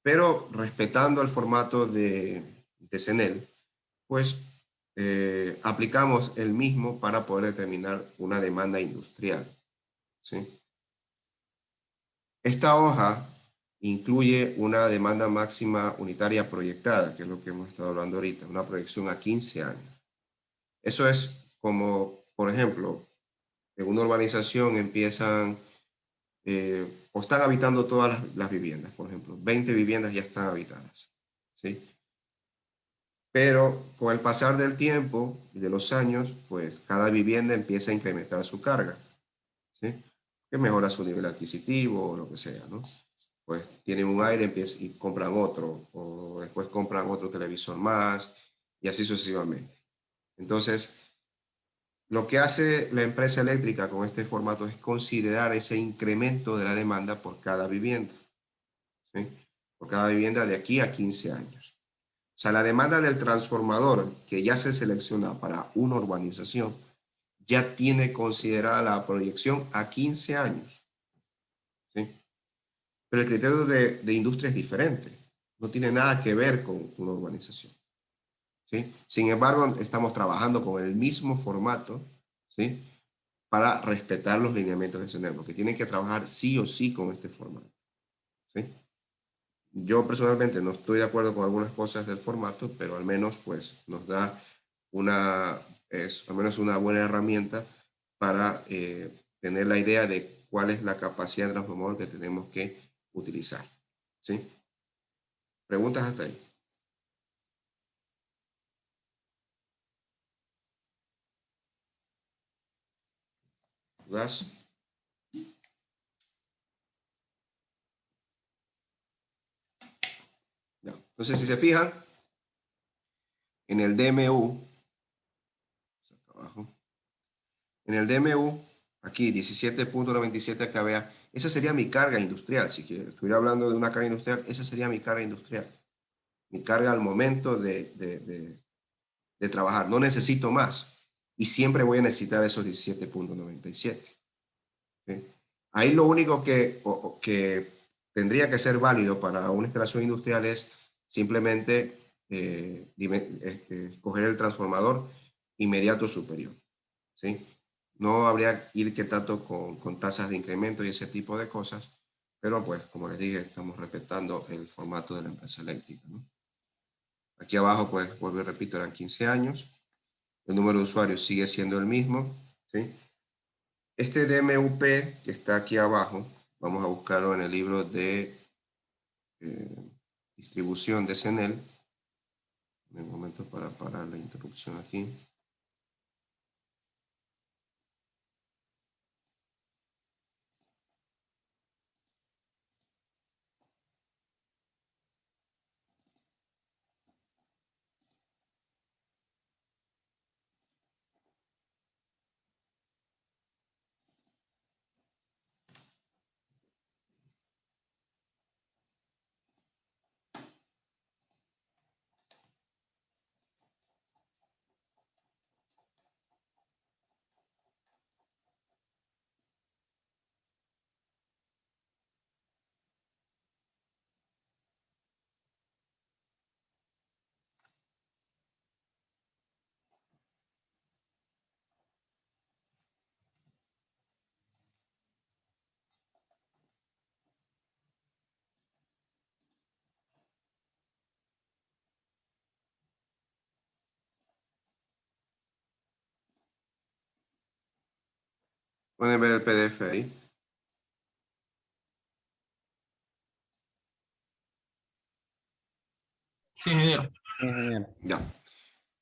Pero respetando el formato de CENEL, pues aplicamos el mismo para poder determinar una demanda industrial, ¿sí? Esta hoja incluye una demanda máxima unitaria proyectada, que es lo que hemos estado hablando ahorita, una proyección a 15 años. Eso es como, por ejemplo, en una urbanización empiezan o están habitando todas las viviendas, por ejemplo, 20 viviendas ya están habitadas, ¿sí? Pero con el pasar del tiempo y de los años, pues cada vivienda empieza a incrementar su carga, ¿sí? Que mejora su nivel adquisitivo o lo que sea, ¿no? Pues tienen un aire y compran otro, o después compran otro televisor más, y así sucesivamente. Entonces, lo que hace la empresa eléctrica con este formato es considerar ese incremento de la demanda por cada vivienda, ¿sí? Por cada vivienda de aquí a 15 años. O sea, la demanda del transformador que ya se selecciona para una urbanización ya tiene considerada la proyección a 15 años, ¿sí? Pero el criterio de industria es diferente. No tiene nada que ver con una urbanización, ¿sí? Sin embargo, estamos trabajando con el mismo formato, ¿sí? Para respetar los lineamientos del CENER, porque tienen que trabajar sí o sí con este formato, ¿sí? Yo personalmente no estoy de acuerdo con algunas cosas del formato, pero al menos pues nos da al menos una buena herramienta para tener la idea de cuál es la capacidad de transformador que tenemos que utilizar, ¿sí? ¿Preguntas hasta ahí? ¿Dudas? No. Entonces, si se fijan, en el DMU, abajo, en el DMU, aquí 17.97 kVA, esa sería mi carga industrial. Si estuviera hablando de una carga industrial, esa sería mi carga industrial. Mi carga al momento de trabajar. No necesito más. Y siempre voy a necesitar esos 17.97. ¿Sí? Ahí lo único que tendría que ser válido para una instalación industrial es simplemente coger el transformador inmediato superior, ¿sí? No habría que ir que tanto con tasas de incremento y ese tipo de cosas, pero pues como les dije, estamos respetando el formato de la empresa eléctrica, ¿no? Aquí abajo, pues, vuelvo y repito, eran 15 años. El número de usuarios sigue siendo el mismo, ¿sí? Este DMUP que está aquí abajo, vamos a buscarlo en el libro de distribución de CENEL. Un momento para parar la interrupción aquí. Pueden ver el PDF ahí. Sí, ingeniero. Sí, ingeniero. Ya.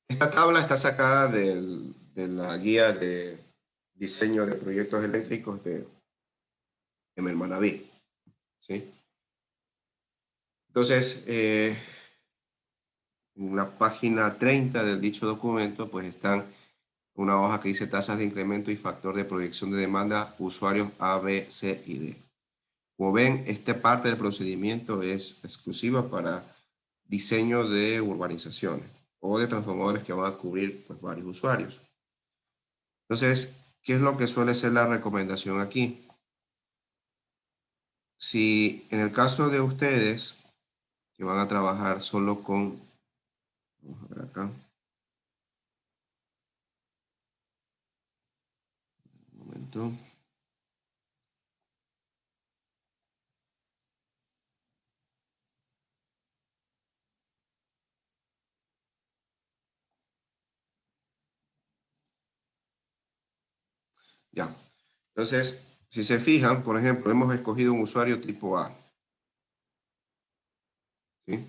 Esta tabla está sacada de la guía de diseño de proyectos eléctricos de Manaví. ¿Sí? Entonces, en la página 30 del dicho documento, pues están una hoja que dice tasas de incremento y factor de proyección de demanda, usuarios A, B, C y D. Como ven, esta parte del procedimiento es exclusiva para diseño de urbanizaciones o de transformadores que van a cubrir pues, varios usuarios. Entonces, ¿qué es lo que suele ser la recomendación aquí? Si en el caso de ustedes que van a trabajar solo con, vamos a ver acá, un momento. Ya. Entonces, si se fijan, por ejemplo, hemos escogido un usuario tipo A. ¿Sí?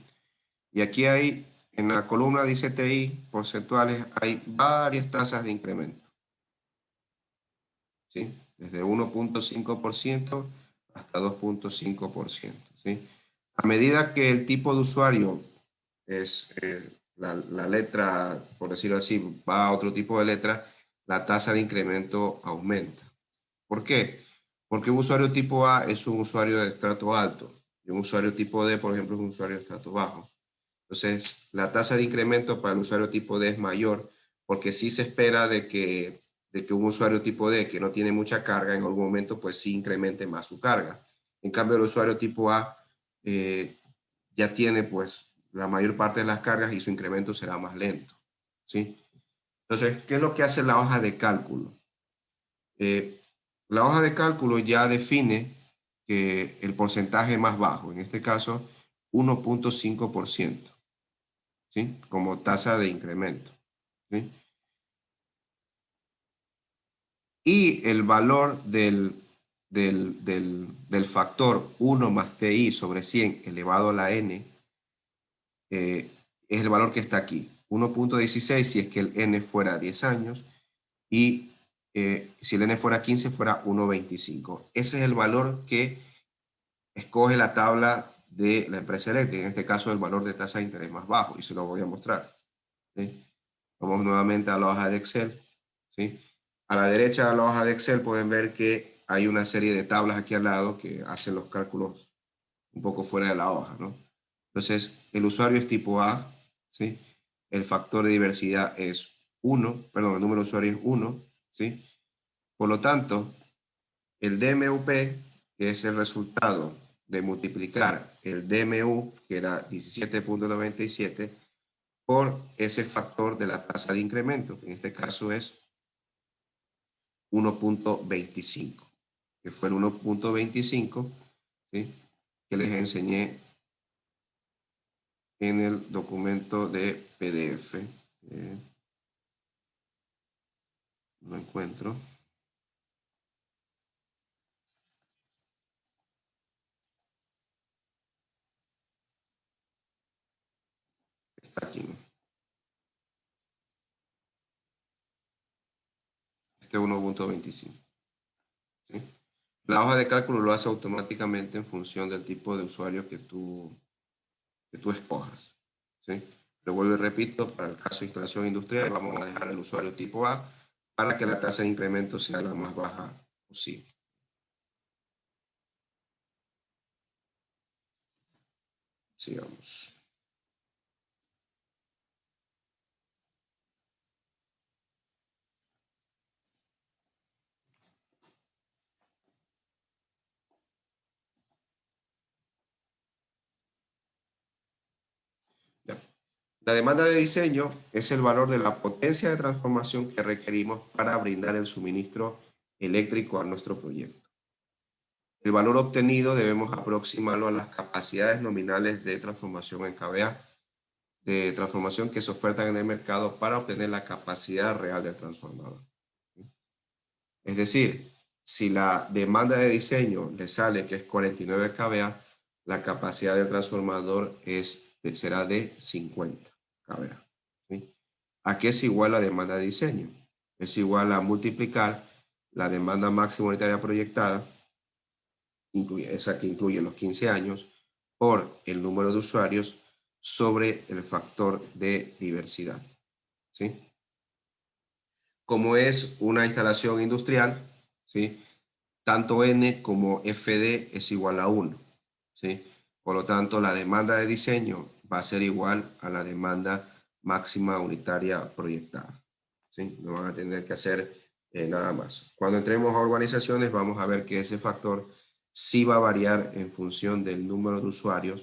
Y aquí hay, en la columna dice TI, porcentuales, hay varias tasas de incremento. ¿Sí? Desde 1.5% hasta 2.5%. ¿Sí? A medida que el tipo de usuario es la letra, por decirlo así, va a otro tipo de letra, la tasa de incremento aumenta. ¿Por qué? Porque un usuario tipo A es un usuario de estrato alto y un usuario tipo D, por ejemplo, es un usuario de estrato bajo. Entonces, la tasa de incremento para el usuario tipo D es mayor porque sí se espera de que un usuario tipo D que no tiene mucha carga en algún momento, pues sí incremente más su carga. En cambio, el usuario tipo A ya tiene pues la mayor parte de las cargas y su incremento será más lento. ¿Sí? Entonces, ¿qué es lo que hace la hoja de cálculo? La hoja de cálculo ya define que el porcentaje más bajo, en este caso 1.5%, ¿sí? Como tasa de incremento. ¿Sí? Y el valor del factor 1 más TI sobre 100 elevado a la n es el valor que está aquí. 1.16 si es que el n fuera 10 años y si el n fuera 15 fuera 1.25. Ese es el valor que escoge la tabla de la empresa eléctrica, en este caso el valor de tasa de interés más bajo, y se lo voy a mostrar. ¿Sí? Vamos nuevamente a la hoja de Excel. ¿Sí? A la derecha de la hoja de Excel pueden ver que hay una serie de tablas aquí al lado que hacen los cálculos un poco fuera de la hoja, ¿no? Entonces, el usuario es tipo A, ¿sí? El factor de diversidad es 1, perdón, el número de usuarios es 1, ¿sí? Por lo tanto, el DMUP, que es el resultado de multiplicar el DMU, que era 17.97, por ese factor de la tasa de incremento, que en este caso es 1.25, que fue el 1.25, ¿sí? Que les enseñé en el documento de PDF. Lo encuentro. Está aquí. Este 1.25. ¿Sí? La hoja de cálculo lo hace automáticamente en función del tipo de usuario que tú escojas. ¿Sí? Lo vuelvo y repito, para el caso de instalación industrial vamos a dejar el usuario tipo A para que la tasa de incremento sea la más baja posible. Sigamos. Ya. La demanda de diseño es el valor de la potencia de transformación que requerimos para brindar el suministro eléctrico a nuestro proyecto. El valor obtenido debemos aproximarlo a las capacidades nominales de transformación en kVA, de transformación que se ofertan en el mercado para obtener la capacidad real del transformador. Es decir, si la demanda de diseño le sale que es 49 kVA, la capacidad del transformador será de 50 kVA. ¿Sí? ¿A qué es igual la demanda de diseño? Es igual a multiplicar la demanda máxima unitaria proyectada, esa que incluye los 15 años, por el número de usuarios sobre el factor de diversidad. ¿Sí? Como es una instalación industrial, ¿sí? Tanto N como FD es igual a 1. ¿Sí? Por lo tanto, la demanda de diseño va a ser igual a la demanda máxima unitaria proyectada. ¿Sí? No van a tener que hacer nada más. Cuando entremos a organizaciones, vamos a ver que ese factor sí va a variar en función del número de usuarios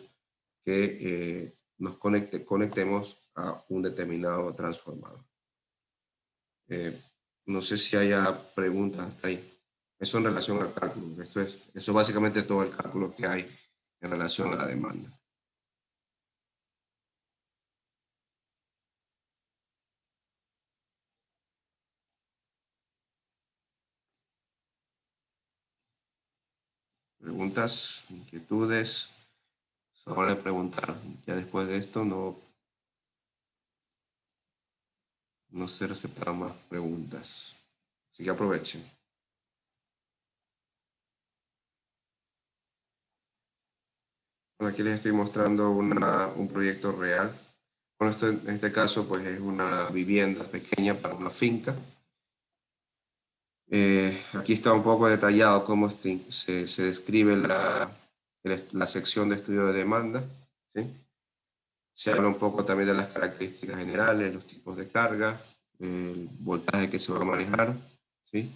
que nos conectemos a un determinado transformador. No sé si haya preguntas hasta ahí. Eso en relación al cálculo. Eso es básicamente todo el cálculo que hay en relación a la demanda. Preguntas, inquietudes. Es hora de preguntar. Ya después de esto no se aceptarán más preguntas. Así que aprovechen. Bueno, aquí les estoy mostrando un proyecto real. Bueno, esto en este caso pues es una vivienda pequeña para una finca. Aquí está un poco detallado cómo se describe la sección de estudio de demanda. ¿Sí? Se habla un poco también de las características generales, los tipos de carga, el voltaje que se va a manejar, ¿sí?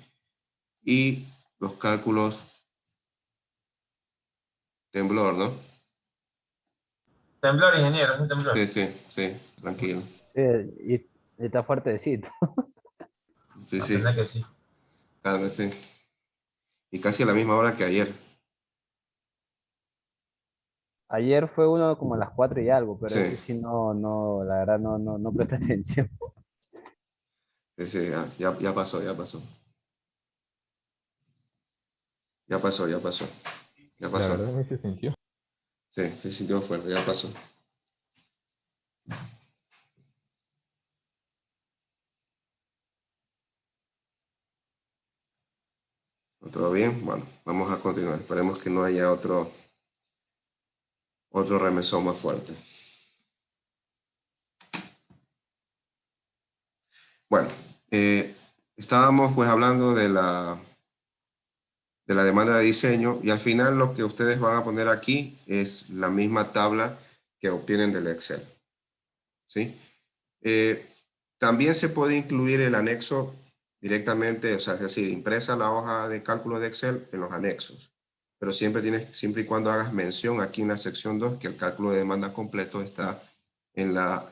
Y los cálculos temblor, ¿no? Temblor, ingeniero, es un temblor. Sí, tranquilo. Sí, y está fuertecito. A Sí, pesar que sí. cálmese. Y casi a la misma hora que ayer. Ayer fue uno como a las 4 y algo, pero Sí, ese sí la verdad no presté atención. sí, ya pasó, ya pasó. Ya pasó, ya pasó. Ya La pasó. verdad es que se sintió. Sí, se sintió fuerte, ya pasó. ¿Todo bien? Bueno, vamos a continuar. Esperemos que no haya otro remesón más fuerte. Bueno, estábamos pues hablando de la demanda de diseño y al final lo que ustedes van a poner aquí es la misma tabla que obtienen del Excel. ¿Sí? También se puede incluir el anexo directamente, o sea, es decir, impresa la hoja de cálculo de Excel en los anexos. Pero siempre y cuando hagas mención aquí en la sección 2 que el cálculo de demanda completo está en la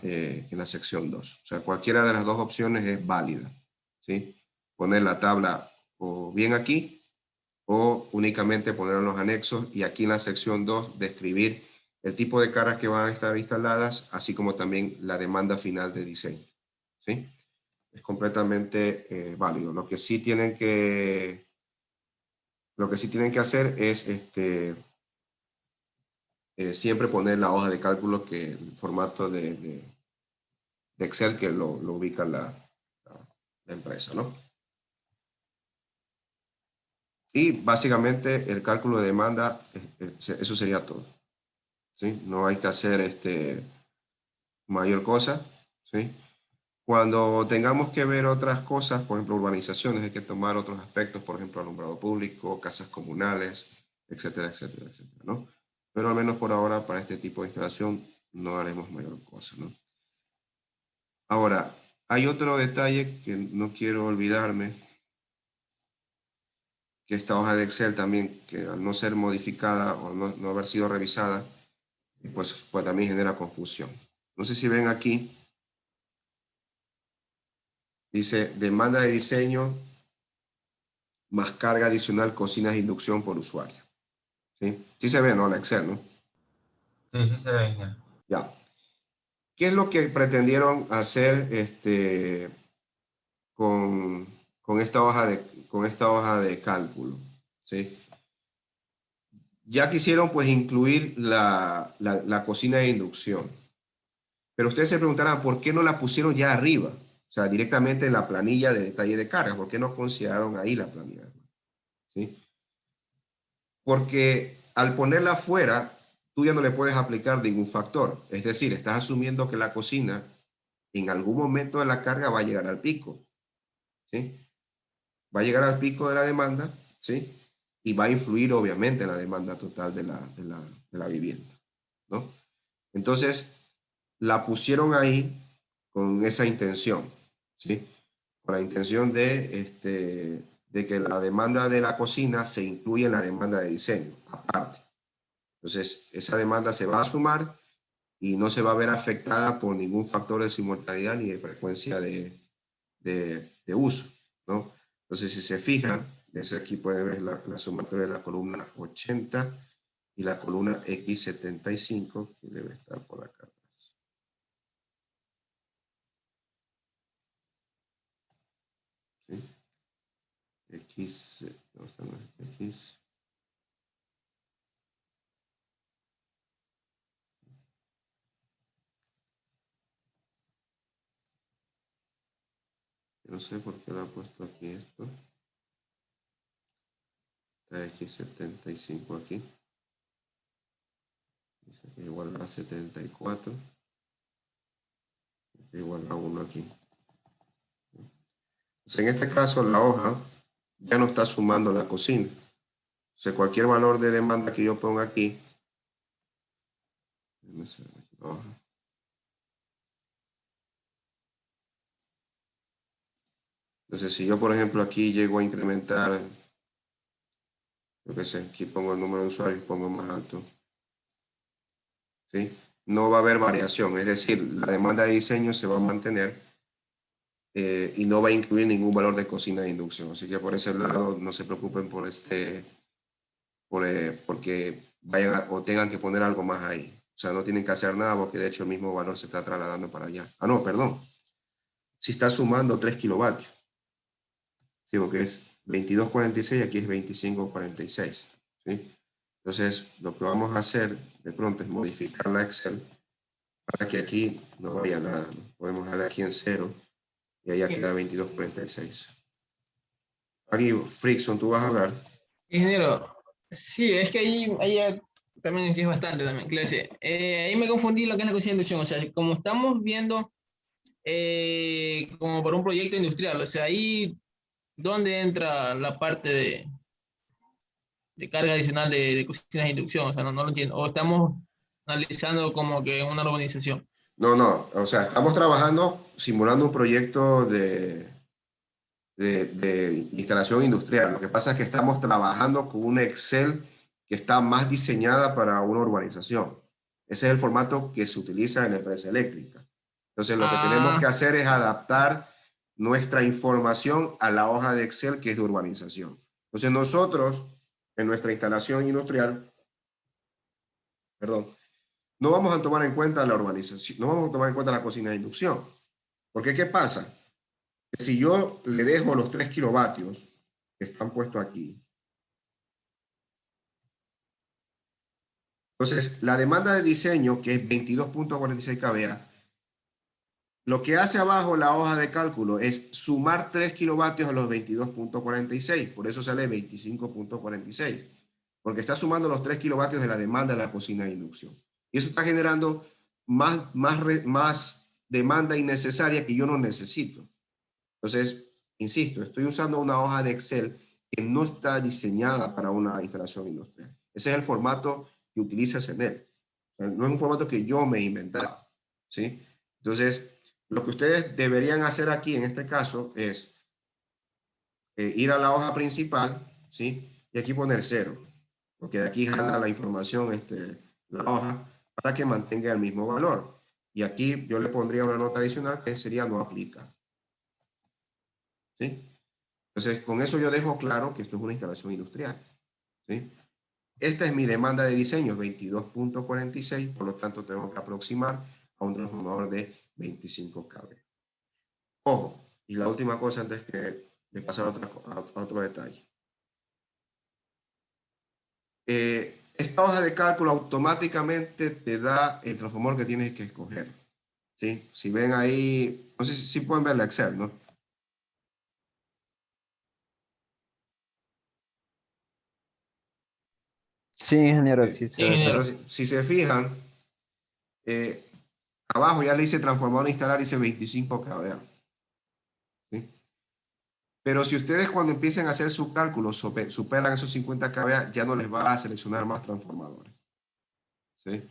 sección 2. O sea, cualquiera de las dos opciones es válida. ¿Sí? Poner la tabla o bien aquí o únicamente poner en los anexos y aquí en la sección 2 describir el tipo de caras que van a estar instaladas, así como también la demanda final de diseño. ¿Sí? Es completamente válido. Lo que sí tienen que hacer es siempre poner la hoja de cálculo que el formato de Excel que lo ubica la empresa, ¿no? Y básicamente el cálculo de demanda, eso sería todo. ¿Sí? No hay que hacer mayor cosa. ¿Sí? Cuando tengamos que ver otras cosas, por ejemplo, urbanizaciones, hay que tomar otros aspectos, por ejemplo, alumbrado público, casas comunales, etcétera, etcétera, etcétera, ¿no? Pero al menos por ahora, para este tipo de instalación, no haremos mayor cosa, ¿no? Ahora, hay otro detalle que no quiero olvidarme, que esta hoja de Excel también, que al no ser modificada o no haber sido revisada, pues también genera confusión. No sé si ven aquí, dice demanda de diseño más carga adicional cocinas de inducción por usuario. ¿Sí? Sí se ve, ¿no? La Excel, ¿no? Sí, sí se ve, ingeniero. Ya. ¿Qué es lo que pretendieron hacer con esta hoja con esta hoja de cálculo, ¿sí? Ya quisieron pues incluir la cocina de inducción. Pero ustedes se preguntarán, ¿por qué no la pusieron ya arriba? O sea, directamente en la planilla de detalle de carga. ¿Por qué no consideraron ahí la planilla? ¿Sí? Porque al ponerla afuera, tú ya no le puedes aplicar ningún factor. Es decir, estás asumiendo que la cocina en algún momento de la carga va a llegar al pico. ¿Sí? Va a llegar al pico de la demanda, ¿sí? Y va a influir obviamente en la demanda total de la vivienda, ¿no? Entonces, la pusieron ahí con esa intención, ¿sí? Con la intención de que la demanda de la cocina se incluya en la demanda de diseño, aparte. Entonces, esa demanda se va a sumar y no se va a ver afectada por ningún factor de simultaneidad ni de frecuencia de uso, ¿no? Entonces, si se fijan, desde aquí pueden ver la sumatoria de la columna 80 y la columna X75, que debe estar por acá. ¿Sí? X, ¿dónde están los X? No sé por qué lo ha puesto aquí esto. Está X75 aquí. Dice que igual a 74. Igual a 1 aquí. Entonces, en este caso, la hoja ya no está sumando la cocina. O sea, cualquier valor de demanda que yo ponga aquí, entonces si yo por ejemplo aquí llego a incrementar, yo qué sé, aquí pongo el número de usuarios, pongo más alto, ¿sí? No va a haber variación, es decir, la demanda de diseño se va a mantener y no va a incluir ningún valor de cocina de inducción. Así que por ese lado no se preocupen porque vayan o tengan que poner algo más ahí. O sea, no tienen que hacer nada porque de hecho el mismo valor se está trasladando para allá. Ah, no, perdón. Si está sumando 3 kilovatios. Sí, porque es 22.46 y aquí es 25.46. ¿Sí? Entonces, lo que vamos a hacer de pronto es modificar la Excel para que aquí no vaya nada, ¿no? Podemos darle aquí en 0 y allá queda 22.46. Aquí, Frickson, tú vas a hablar. Ingeniero, sí, es que ahí ya también es bastante también, clase. Ahí me confundí lo que es la cocina de inducción, o sea, como estamos viendo como por un proyecto industrial, o sea, ahí, ¿dónde entra la parte de carga adicional de cocinas de inducción? O sea, no lo entiendo. O estamos analizando como que una urbanización. No, no, o sea, estamos trabajando simulando un proyecto de instalación industrial. Lo que pasa es que estamos trabajando con una Excel que está más diseñada para una urbanización. Ese es el formato que se utiliza en la empresa eléctrica. Entonces, lo que tenemos que hacer es adaptar nuestra información a la hoja de Excel que es de urbanización. Entonces, nosotros, en nuestra instalación industrial, perdón, no vamos a tomar en cuenta la urbanización, no vamos a tomar en cuenta la cocina de inducción. Porque, ¿qué pasa? Que si yo le dejo los 3 kilovatios que están puestos aquí, entonces la demanda de diseño, que es 22.46 kVA, lo que hace abajo la hoja de cálculo es sumar 3 kilovatios a los 22.46, por eso sale 25.46, porque está sumando los 3 kilovatios de la demanda de la cocina de inducción. Y eso está generando más demanda innecesaria que yo no necesito. Entonces, insisto, estoy usando una hoja de Excel que no está diseñada para una instalación industrial. Ese es el formato que utiliza CENEL. No es un formato que yo me he inventado, ¿sí? Entonces, lo que ustedes deberían hacer aquí, en este caso, es ir a la hoja principal, ¿sí? Y aquí poner 0, porque de aquí jala la información, la hoja, para que mantenga el mismo valor. Y aquí yo le pondría una nota adicional que sería no aplica. ¿Sí? Entonces, con eso yo dejo claro que esto es una instalación industrial. ¿Sí? Esta es mi demanda de diseño, 22.46, por lo tanto tengo que aproximar a un transformador de 25 kV. Ojo, y la última cosa antes que de pasar a otro detalle. Esta hoja de cálculo automáticamente te da el transformador que tienes que escoger. ¿Sí? Si ven ahí, no sé si pueden ver la Excel, ¿no? Sí, ingeniero, sí Sí, se ve. ingeniero. Entonces, si se fijan, abajo ya le dice transformador instalar, dice 25 kVA. ¿Sí? Pero si ustedes cuando empiecen a hacer su cálculo superan esos 50 kVA, ya no les va a seleccionar más transformadores. ¿Sí?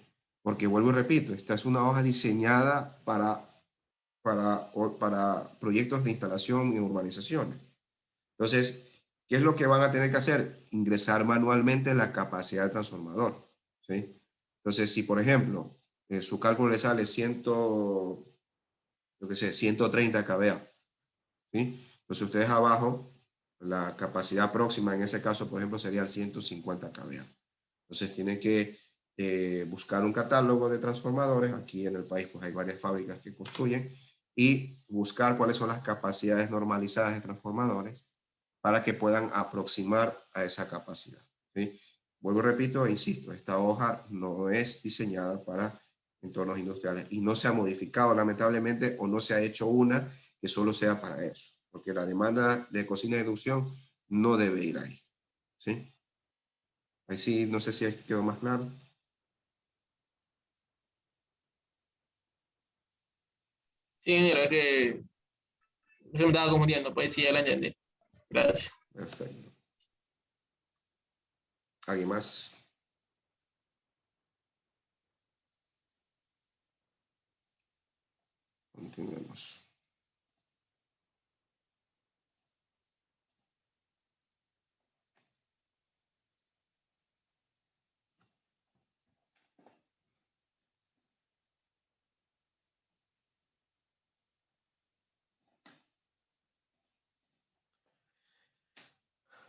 Porque vuelvo y repito, esta es una hoja diseñada para proyectos de instalación en urbanizaciones. Entonces, ¿qué es lo que van a tener que hacer? Ingresar manualmente la capacidad del transformador. ¿Sí? Entonces, si por ejemplo, su cálculo le sale 130 kVA, ¿sí? Entonces ustedes abajo, la capacidad próxima en ese caso, por ejemplo, sería 150 kVA. Entonces tienen que buscar un catálogo de transformadores. Aquí en el país pues hay varias fábricas que construyen y buscar cuáles son las capacidades normalizadas de transformadores para que puedan aproximar a esa capacidad. ¿Sí? Vuelvo y repito e insisto, esta hoja no es diseñada para entornos industriales y no se ha modificado lamentablemente o no se ha hecho una que solo sea para eso, porque la demanda de cocina de inducción no debe ir ahí. ¿Sí? Ahí sí, no sé si quedó más claro. Sí, ingeniero, es que se me estaba confundiendo, pues sí, ya la entendí. Gracias. Perfecto. ¿Alguien más? Continuemos.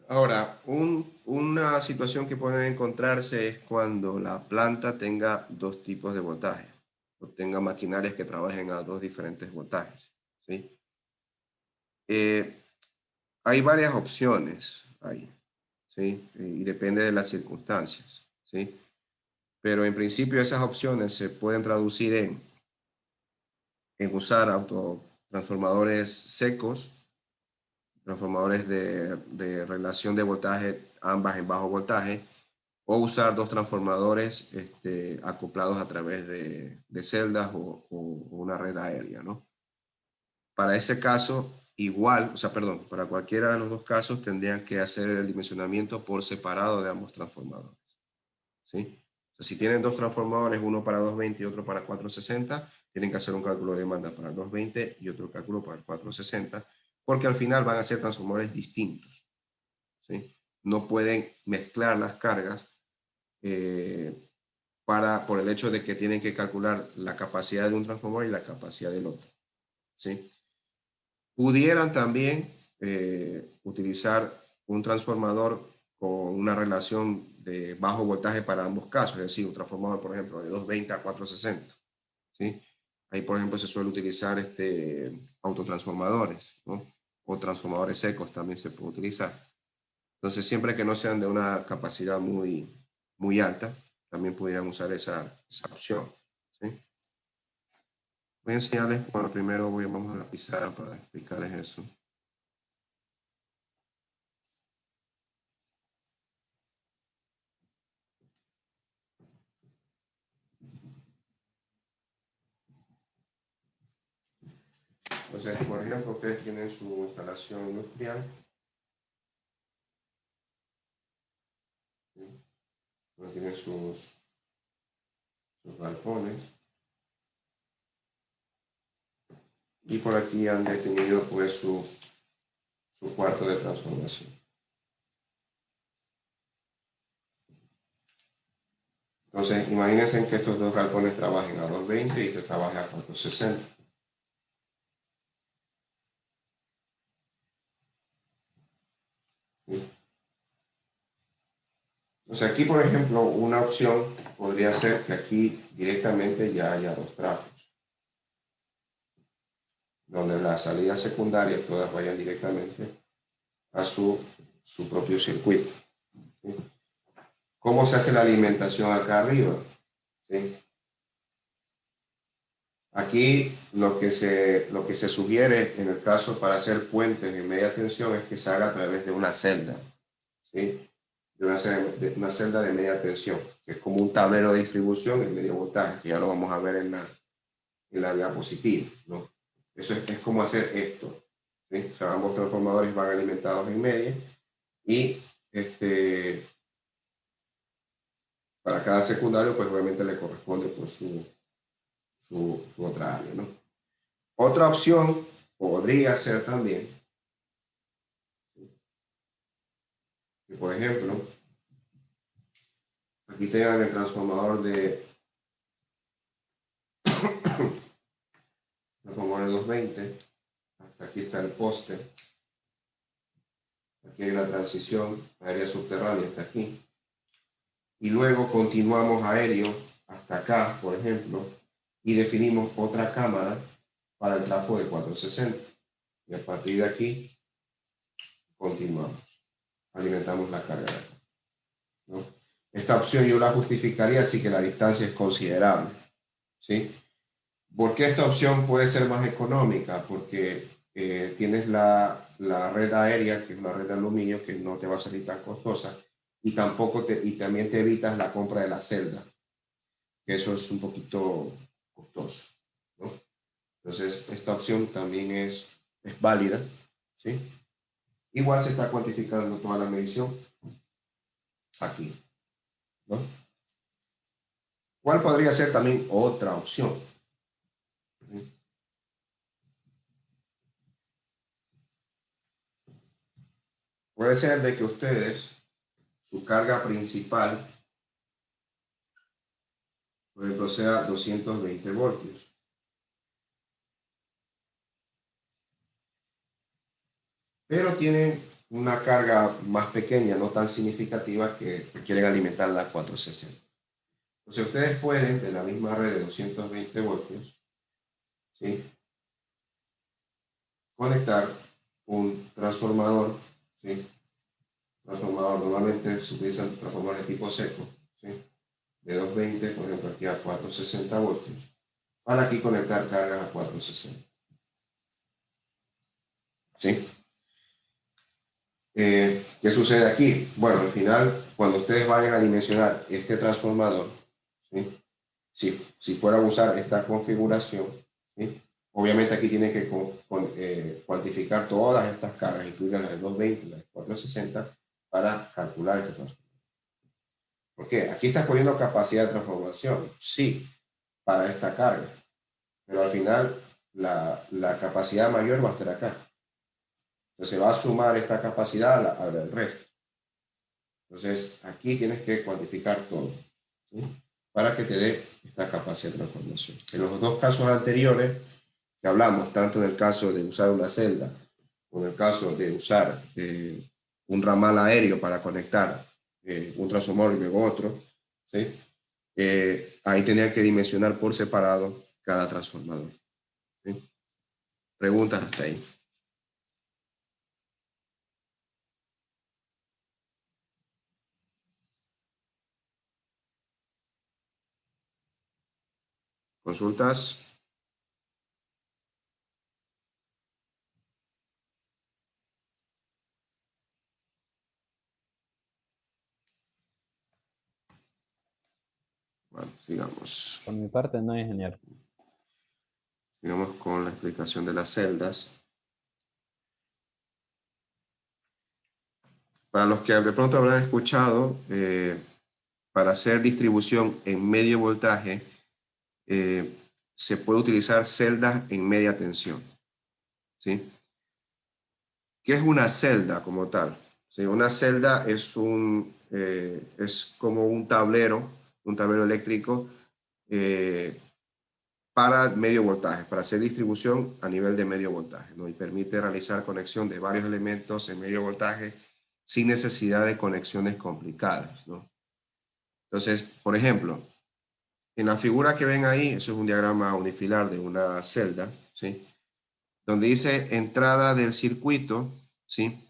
Ahora, una situación que pueden encontrarse es cuando la planta tenga dos tipos de voltaje, o tenga maquinarias que trabajen a dos diferentes voltajes. ¿Sí? Hay varias opciones ahí, ¿sí? Y depende de las circunstancias, ¿sí? Pero en principio esas opciones se pueden traducir en usar autotransformadores secos, transformadores de relación de voltaje, ambas en bajo voltaje, o usar dos transformadores acoplados a través de celdas o una red aérea, ¿no? Para ese caso, igual, o sea, perdón, para cualquiera de los dos casos tendrían que hacer el dimensionamiento por separado de ambos transformadores, ¿sí? O sea, si tienen dos transformadores, uno para 220 y otro para 460, tienen que hacer un cálculo de demanda para el 220 y otro cálculo para el 460, porque al final van a ser transformadores distintos, ¿sí? No pueden mezclar las cargas por el hecho de que tienen que calcular la capacidad de un transformador y la capacidad del otro, ¿sí? Pudieran también utilizar un transformador con una relación de bajo voltaje para ambos casos, es decir, un transformador, por ejemplo, de 220 a 460, ¿sí? Ahí, por ejemplo, se suele utilizar autotransformadores, ¿no? O transformadores secos también se puede utilizar. Entonces, siempre que no sean de una capacidad muy alta, también podrían usar esa opción, ¿sí? Voy a enseñarles, bueno, primero vamos a la pizarra para explicarles eso. Entonces, por ejemplo, ustedes tienen su instalación industrial. ¿Sí? Tienen sus galpones. Y por aquí han definido pues su cuarto de transformación. Entonces, imagínense que estos dos galpones trabajen a 220 y este trabaje a 460. ¿Sí? Entonces, aquí, por ejemplo, una opción podría ser que aquí directamente ya haya dos trafos, donde las salidas secundarias todas vayan directamente a su propio circuito. ¿Sí? ¿Cómo se hace la alimentación acá arriba? ¿Sí? Aquí lo que se sugiere en el caso para hacer puentes en media tensión es que se haga a través de una celda, ¿sí? De una celda de media tensión, que es como un tablero de distribución en medio voltaje, que ya lo vamos a ver en la diapositiva, ¿no? Eso es como hacer esto, ¿sí? O sea, ambos transformadores van alimentados en media y para cada secundario, pues obviamente le corresponde por su otra área, ¿no? Otra opción podría ser también que, por ejemplo, aquí tengan el transformador de 220, hasta aquí está el poste, aquí hay una transición aérea subterránea hasta aquí, y luego continuamos aéreo hasta acá, por ejemplo, y definimos otra cámara para el trafo de 460, y a partir de aquí continuamos, alimentamos la carga de acá, ¿no? Esta opción yo la justificaría si que la distancia es considerable, ¿sí? ¿Por qué esta opción puede ser más económica? Porque tienes la red aérea, que es una red de aluminio, que no te va a salir tan costosa, y también te evitas la compra de la celda, que eso es un poquito costoso, ¿no? Entonces, esta opción también es válida, ¿sí? Igual se está cuantificando toda la medición aquí, ¿no? ¿Cuál podría ser también otra opción? Puede ser de que ustedes, su carga principal, por ejemplo, sea 220 voltios. Pero tienen una carga más pequeña, no tan significativa, que quieren alimentar la 460. Entonces ustedes pueden, de la misma red de 220 voltios, ¿sí?, conectar un transformador, ¿sí? Transformador, normalmente se utilizan transformadores de tipo seco, ¿sí?, de 220, por ejemplo, aquí a 460 voltios, para aquí conectar cargas a 460. ¿Sí? ¿Qué sucede aquí? Bueno, al final, cuando ustedes vayan a dimensionar este transformador, ¿sí?, si fueran a usar esta configuración, ¿sí?, obviamente aquí tienen que cuantificar todas estas cargas, incluidas las de 220 y las de 460, para calcular este transformador. ¿Por qué? Aquí estás poniendo capacidad de transformación, sí, para esta carga, pero al final la capacidad mayor va a estar acá. Entonces va a sumar esta capacidad a la del resto. Entonces aquí tienes que cuantificar todo, ¿sí?, para que te dé esta capacidad de transformación. En los dos casos anteriores que hablamos, tanto en el caso de usar una celda como en el caso de usar un ramal aéreo para conectar un transformador y luego otro, ¿sí?, ahí tenía que dimensionar por separado cada transformador, ¿sí? Preguntas hasta ahí. ¿Consultas? Bueno, sigamos. Por mi parte, no, ingeniero. Sigamos con la explicación de las celdas. Para los que de pronto habrán escuchado, para hacer distribución en medio voltaje, se puede utilizar celdas en media tensión, ¿sí? ¿Qué es una celda como tal? ¿Sí? Una celda es como un tablero eléctrico para medio voltaje, para hacer distribución a nivel de medio voltaje, ¿no? Y permite realizar conexión de varios elementos en medio voltaje sin necesidad de conexiones complicadas, ¿no? Entonces, por ejemplo, en la figura que ven ahí, eso es un diagrama unifilar de una celda, ¿sí?, donde dice entrada del circuito, ¿sí?,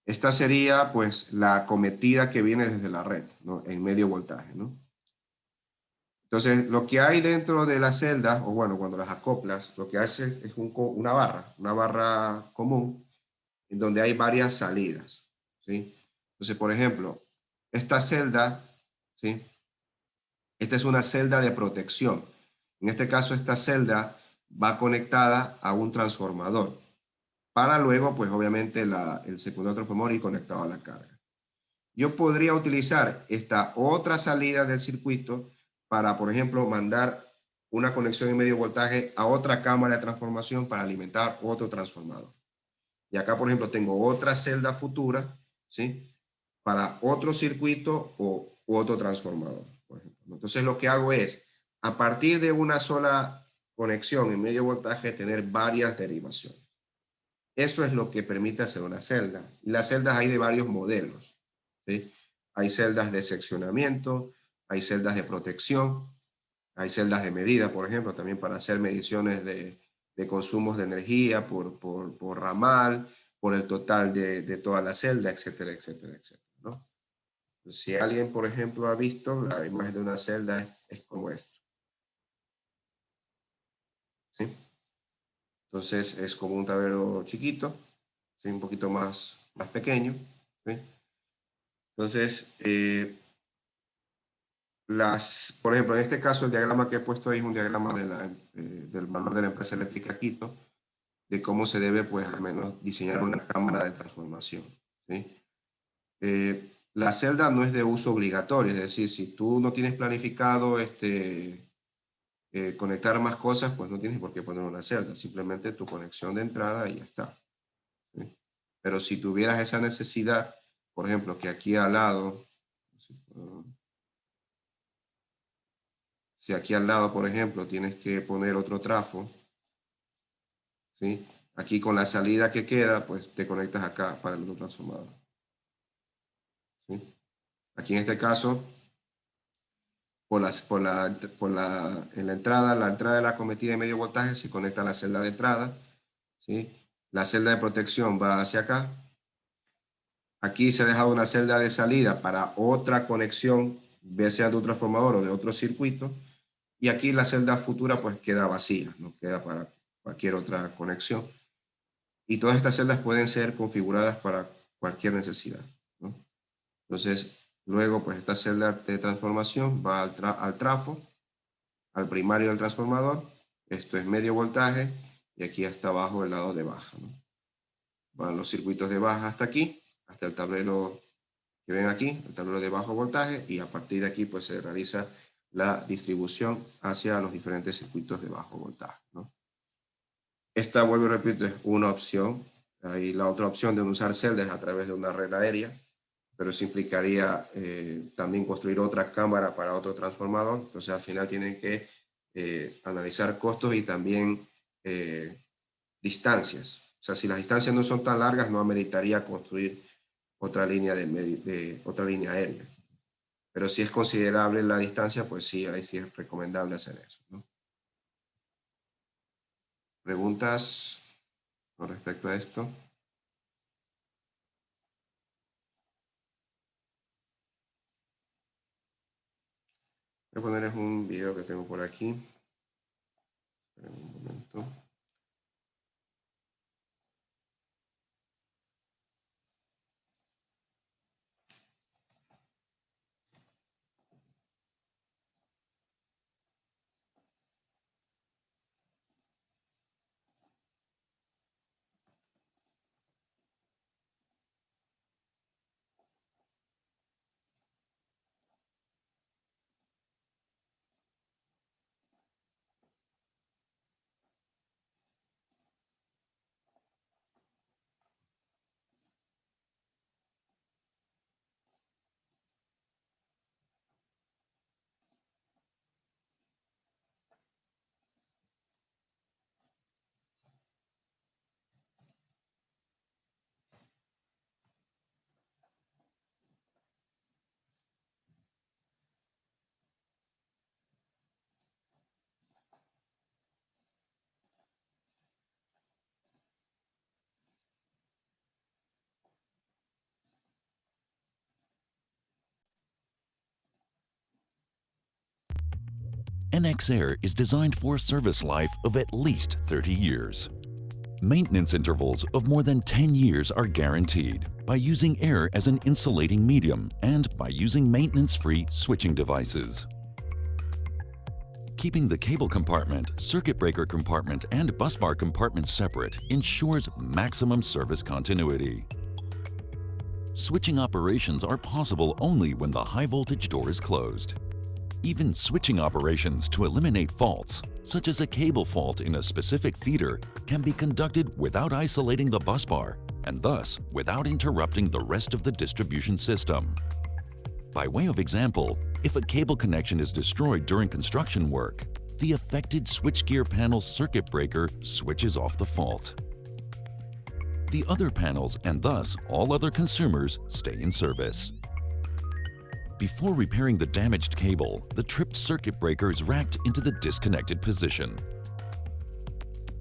Esta sería pues la acometida que viene desde la red, ¿no? En medio voltaje, ¿no? Entonces, lo que hay dentro de las celdas, o bueno, cuando las acoplas, lo que hace es una barra común, en donde hay varias salidas, ¿sí? Entonces, por ejemplo, esta celda, ¿sí? Esta es una celda de protección. En este caso, esta celda va conectada a un transformador, para luego, pues obviamente, el secundario transformador ir conectado a la carga. Yo podría utilizar esta otra salida del circuito para, por ejemplo, mandar una conexión en medio voltaje a otra cámara de transformación para alimentar otro transformador. Y acá, por ejemplo, tengo otra celda futura, ¿sí? Para otro circuito o otro transformador, por ejemplo. Entonces, lo que hago es, a partir de una sola conexión en medio voltaje, tener varias derivaciones. Eso es lo que permite hacer una celda. Y las celdas hay de varios modelos, ¿sí? Hay celdas de seccionamiento, hay celdas de protección, hay celdas de medida, por ejemplo, también para hacer mediciones de consumos de energía por ramal, por el total de toda la celda, etcétera, etcétera, etcétera, ¿no? Si alguien, por ejemplo, ha visto la imagen de una celda, es como esto, ¿sí? Entonces es como un tablero chiquito, ¿sí? Un poquito más pequeño, ¿sí? Entonces, por ejemplo, en este caso, el diagrama que he puesto ahí es un diagrama del manual de la empresa eléctrica Quito, de cómo se debe, pues, al menos diseñar una cámara de transformación, ¿sí? La celda no es de uso obligatorio, es decir, si tú no tienes planificado conectar más cosas, pues no tienes por qué poner una celda, simplemente tu conexión de entrada y ya está, ¿sí? Pero si tuvieras esa necesidad, por ejemplo, que aquí al lado, si aquí al lado, por ejemplo, tienes que poner otro trafo, ¿sí? Aquí con la salida que queda, pues te conectas acá para el otro transformador, ¿sí? Aquí en este caso, en la entrada de la cometida de medio voltaje se conecta a la celda de entrada, ¿sí? La celda de protección va hacia acá. Aquí se ha dejado una celda de salida para otra conexión, ya sea de un transformador o de otro circuito. Y aquí la celda futura pues queda vacía, no queda para cualquier otra conexión. Y todas estas celdas pueden ser configuradas para cualquier necesidad, ¿no? Entonces, luego pues esta celda de transformación va al trafo, al primario del transformador. Esto es medio voltaje y aquí hasta abajo el lado de baja, ¿no? Van los circuitos de baja hasta aquí, hasta el tablero que ven aquí, el tablero de bajo voltaje, y a partir de aquí pues se realiza la distribución hacia los diferentes circuitos de bajo voltaje, ¿no? Esta, vuelvo y repito, es una opción. Hay la otra opción de usar celdas a través de una red aérea, pero eso implicaría también construir otra cámara para otro transformador. Entonces al final tienen que analizar costos y también distancias. O sea, si las distancias no son tan largas, no ameritaría construir otra línea, otra línea aérea. Pero si es considerable la distancia, pues sí, ahí sí es recomendable hacer eso, ¿no? ¿Preguntas con respecto a esto? Voy a ponerles un video que tengo por aquí. Esperen un momento. NX Air is designed for a service life of at least 30 years. Maintenance intervals of more than 10 years are guaranteed by using air as an insulating medium and by using maintenance-free switching devices. Keeping the cable compartment, circuit breaker compartment, and busbar compartment separate ensures maximum service continuity. Switching operations are possible only when the high voltage door is closed. Even switching operations to eliminate faults, such as a cable fault in a specific feeder, can be conducted without isolating the busbar and thus without interrupting the rest of the distribution system. By way of example, if a cable connection is destroyed during construction work, the affected switchgear panel's circuit breaker switches off the fault. The other panels and thus all other consumers stay in service. Before repairing the damaged cable, the tripped circuit breaker is racked into the disconnected position.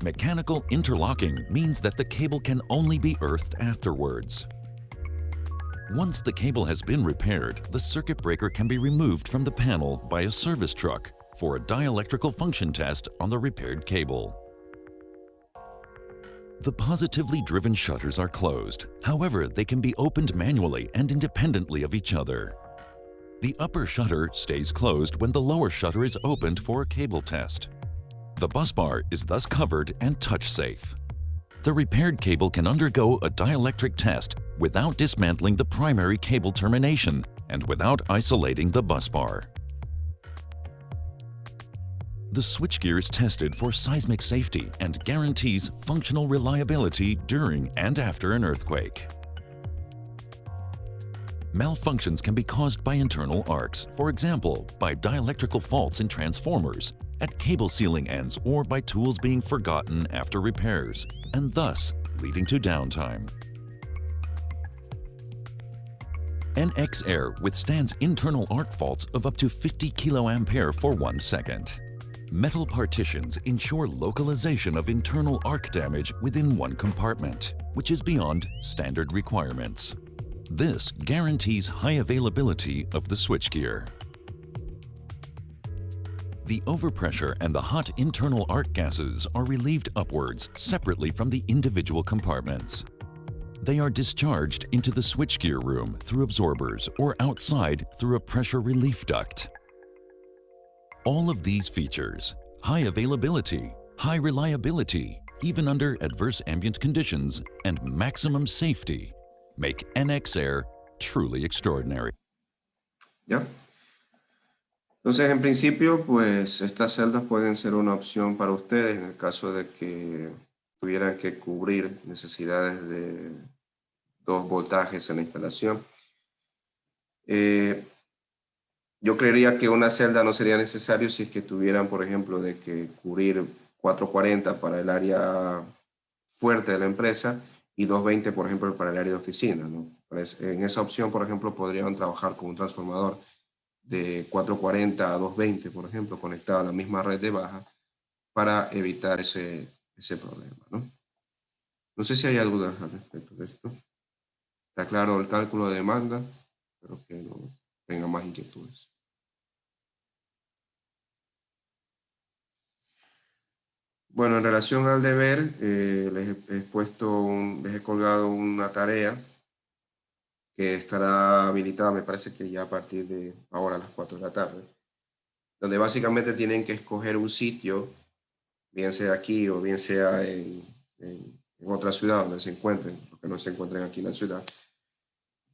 Mechanical interlocking means that the cable can only be earthed afterwards. Once the cable has been repaired, the circuit breaker can be removed from the panel by a service truck for a dielectrical function test on the repaired cable. The positively driven shutters are closed. However, they can be opened manually and independently of each other. The upper shutter stays closed when the lower shutter is opened for a cable test. The busbar is thus covered and touch-safe. The repaired cable can undergo a dielectric test without dismantling the primary cable termination and without isolating the busbar. The switchgear is tested for seismic safety and guarantees functional reliability during and after an earthquake. Malfunctions can be caused by internal arcs, for example, by dielectrical faults in transformers, at cable sealing ends, or by tools being forgotten after repairs, and thus leading to downtime. NX Air withstands internal arc faults of up to 50 kA for 1 second. Metal partitions ensure localization of internal arc damage within one compartment, which is beyond standard requirements. This guarantees high availability of the switchgear. The overpressure and the hot internal arc gases are relieved upwards separately from the individual compartments. They are discharged into the switchgear room through absorbers or outside through a pressure relief duct. All of these features, high availability, high reliability, even under adverse ambient conditions, and maximum safety, make NX Air truly extraordinary. ¿Ya? Entonces, en principio, pues estas celdas pueden ser una opción para ustedes en el caso de que tuvieran que cubrir necesidades de 2 voltajes en la instalación. Yo creería que una celda no sería necesario si es que tuvieran, por ejemplo, de que cubrir 440 para el área fuerte de la empresa y 220, por ejemplo, para el área de oficina, ¿no? En esa opción, por ejemplo, podrían trabajar con un transformador de 440 a 220, por ejemplo, conectado a la misma red de baja para evitar ese problema, ¿no? No sé si hay dudas al respecto de esto. Está claro el cálculo de demanda, pero que no tenga más inquietudes. Bueno, en relación al deber, les he colgado una tarea que estará habilitada, me parece que ya a partir de ahora a las 4 de la tarde, donde básicamente tienen que escoger un sitio, bien sea aquí o bien sea en otra ciudad donde se encuentren, porque no se encuentren aquí en la ciudad,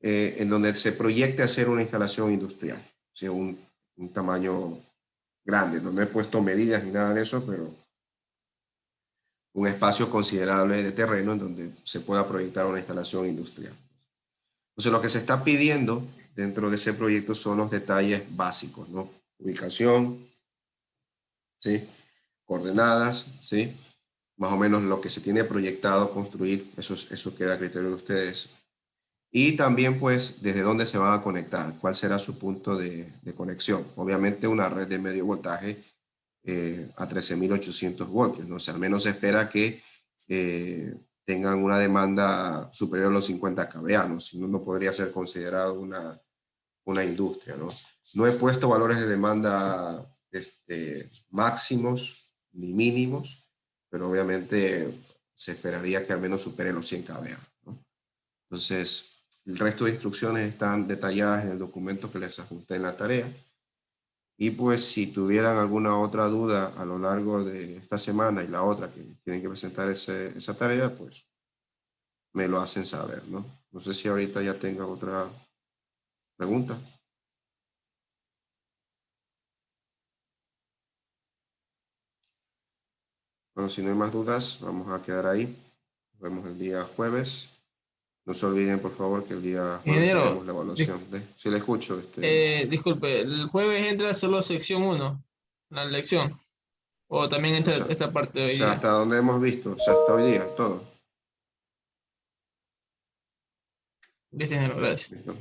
en donde se proyecte hacer una instalación industrial, o sea, un tamaño grande. No he puesto medidas ni nada de eso, pero un espacio considerable de terreno en donde se pueda proyectar una instalación industrial. Entonces, lo que se está pidiendo dentro de ese proyecto son los detalles básicos, ¿no? Ubicación, ¿sí? Coordenadas, ¿sí? Más o menos lo que se tiene proyectado construir, eso queda a criterio de ustedes. Y también, pues, desde dónde se van a conectar, cuál será su punto de conexión. Obviamente, una red de medio voltaje a 13.800 voltios, ¿no? O sea, al menos se espera que tengan una demanda superior a los 50 kVA, ¿no? Si no, no podría ser considerado una industria, ¿no? No he puesto valores de demanda máximos ni mínimos, pero obviamente se esperaría que al menos supere los 100 kVA, ¿no? Entonces, el resto de instrucciones están detalladas en el documento que les ajusté en la tarea. Y pues si tuvieran alguna otra duda a lo largo de esta semana y la otra que tienen que presentar esa tarea, pues me lo hacen saber, ¿no? No sé si ahorita ya tenga otra pregunta. Bueno, si no hay más dudas, vamos a quedar ahí. Nos vemos el día jueves. No se olviden, por favor, que el día jueves Ingeniero, tenemos la evaluación. Si le escucho. disculpe, el jueves entra solo sección 1, la lección. O también entra O sea, esta parte de O hoy sea, día. hasta donde hemos visto, o sea, hasta hoy día, todo. Listo, ingeniero, gracias. Listo.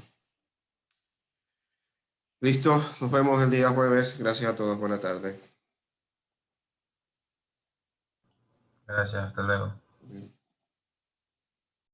Listo, nos vemos el día jueves. Gracias a todos, buena tarde. Gracias, hasta luego. Bien.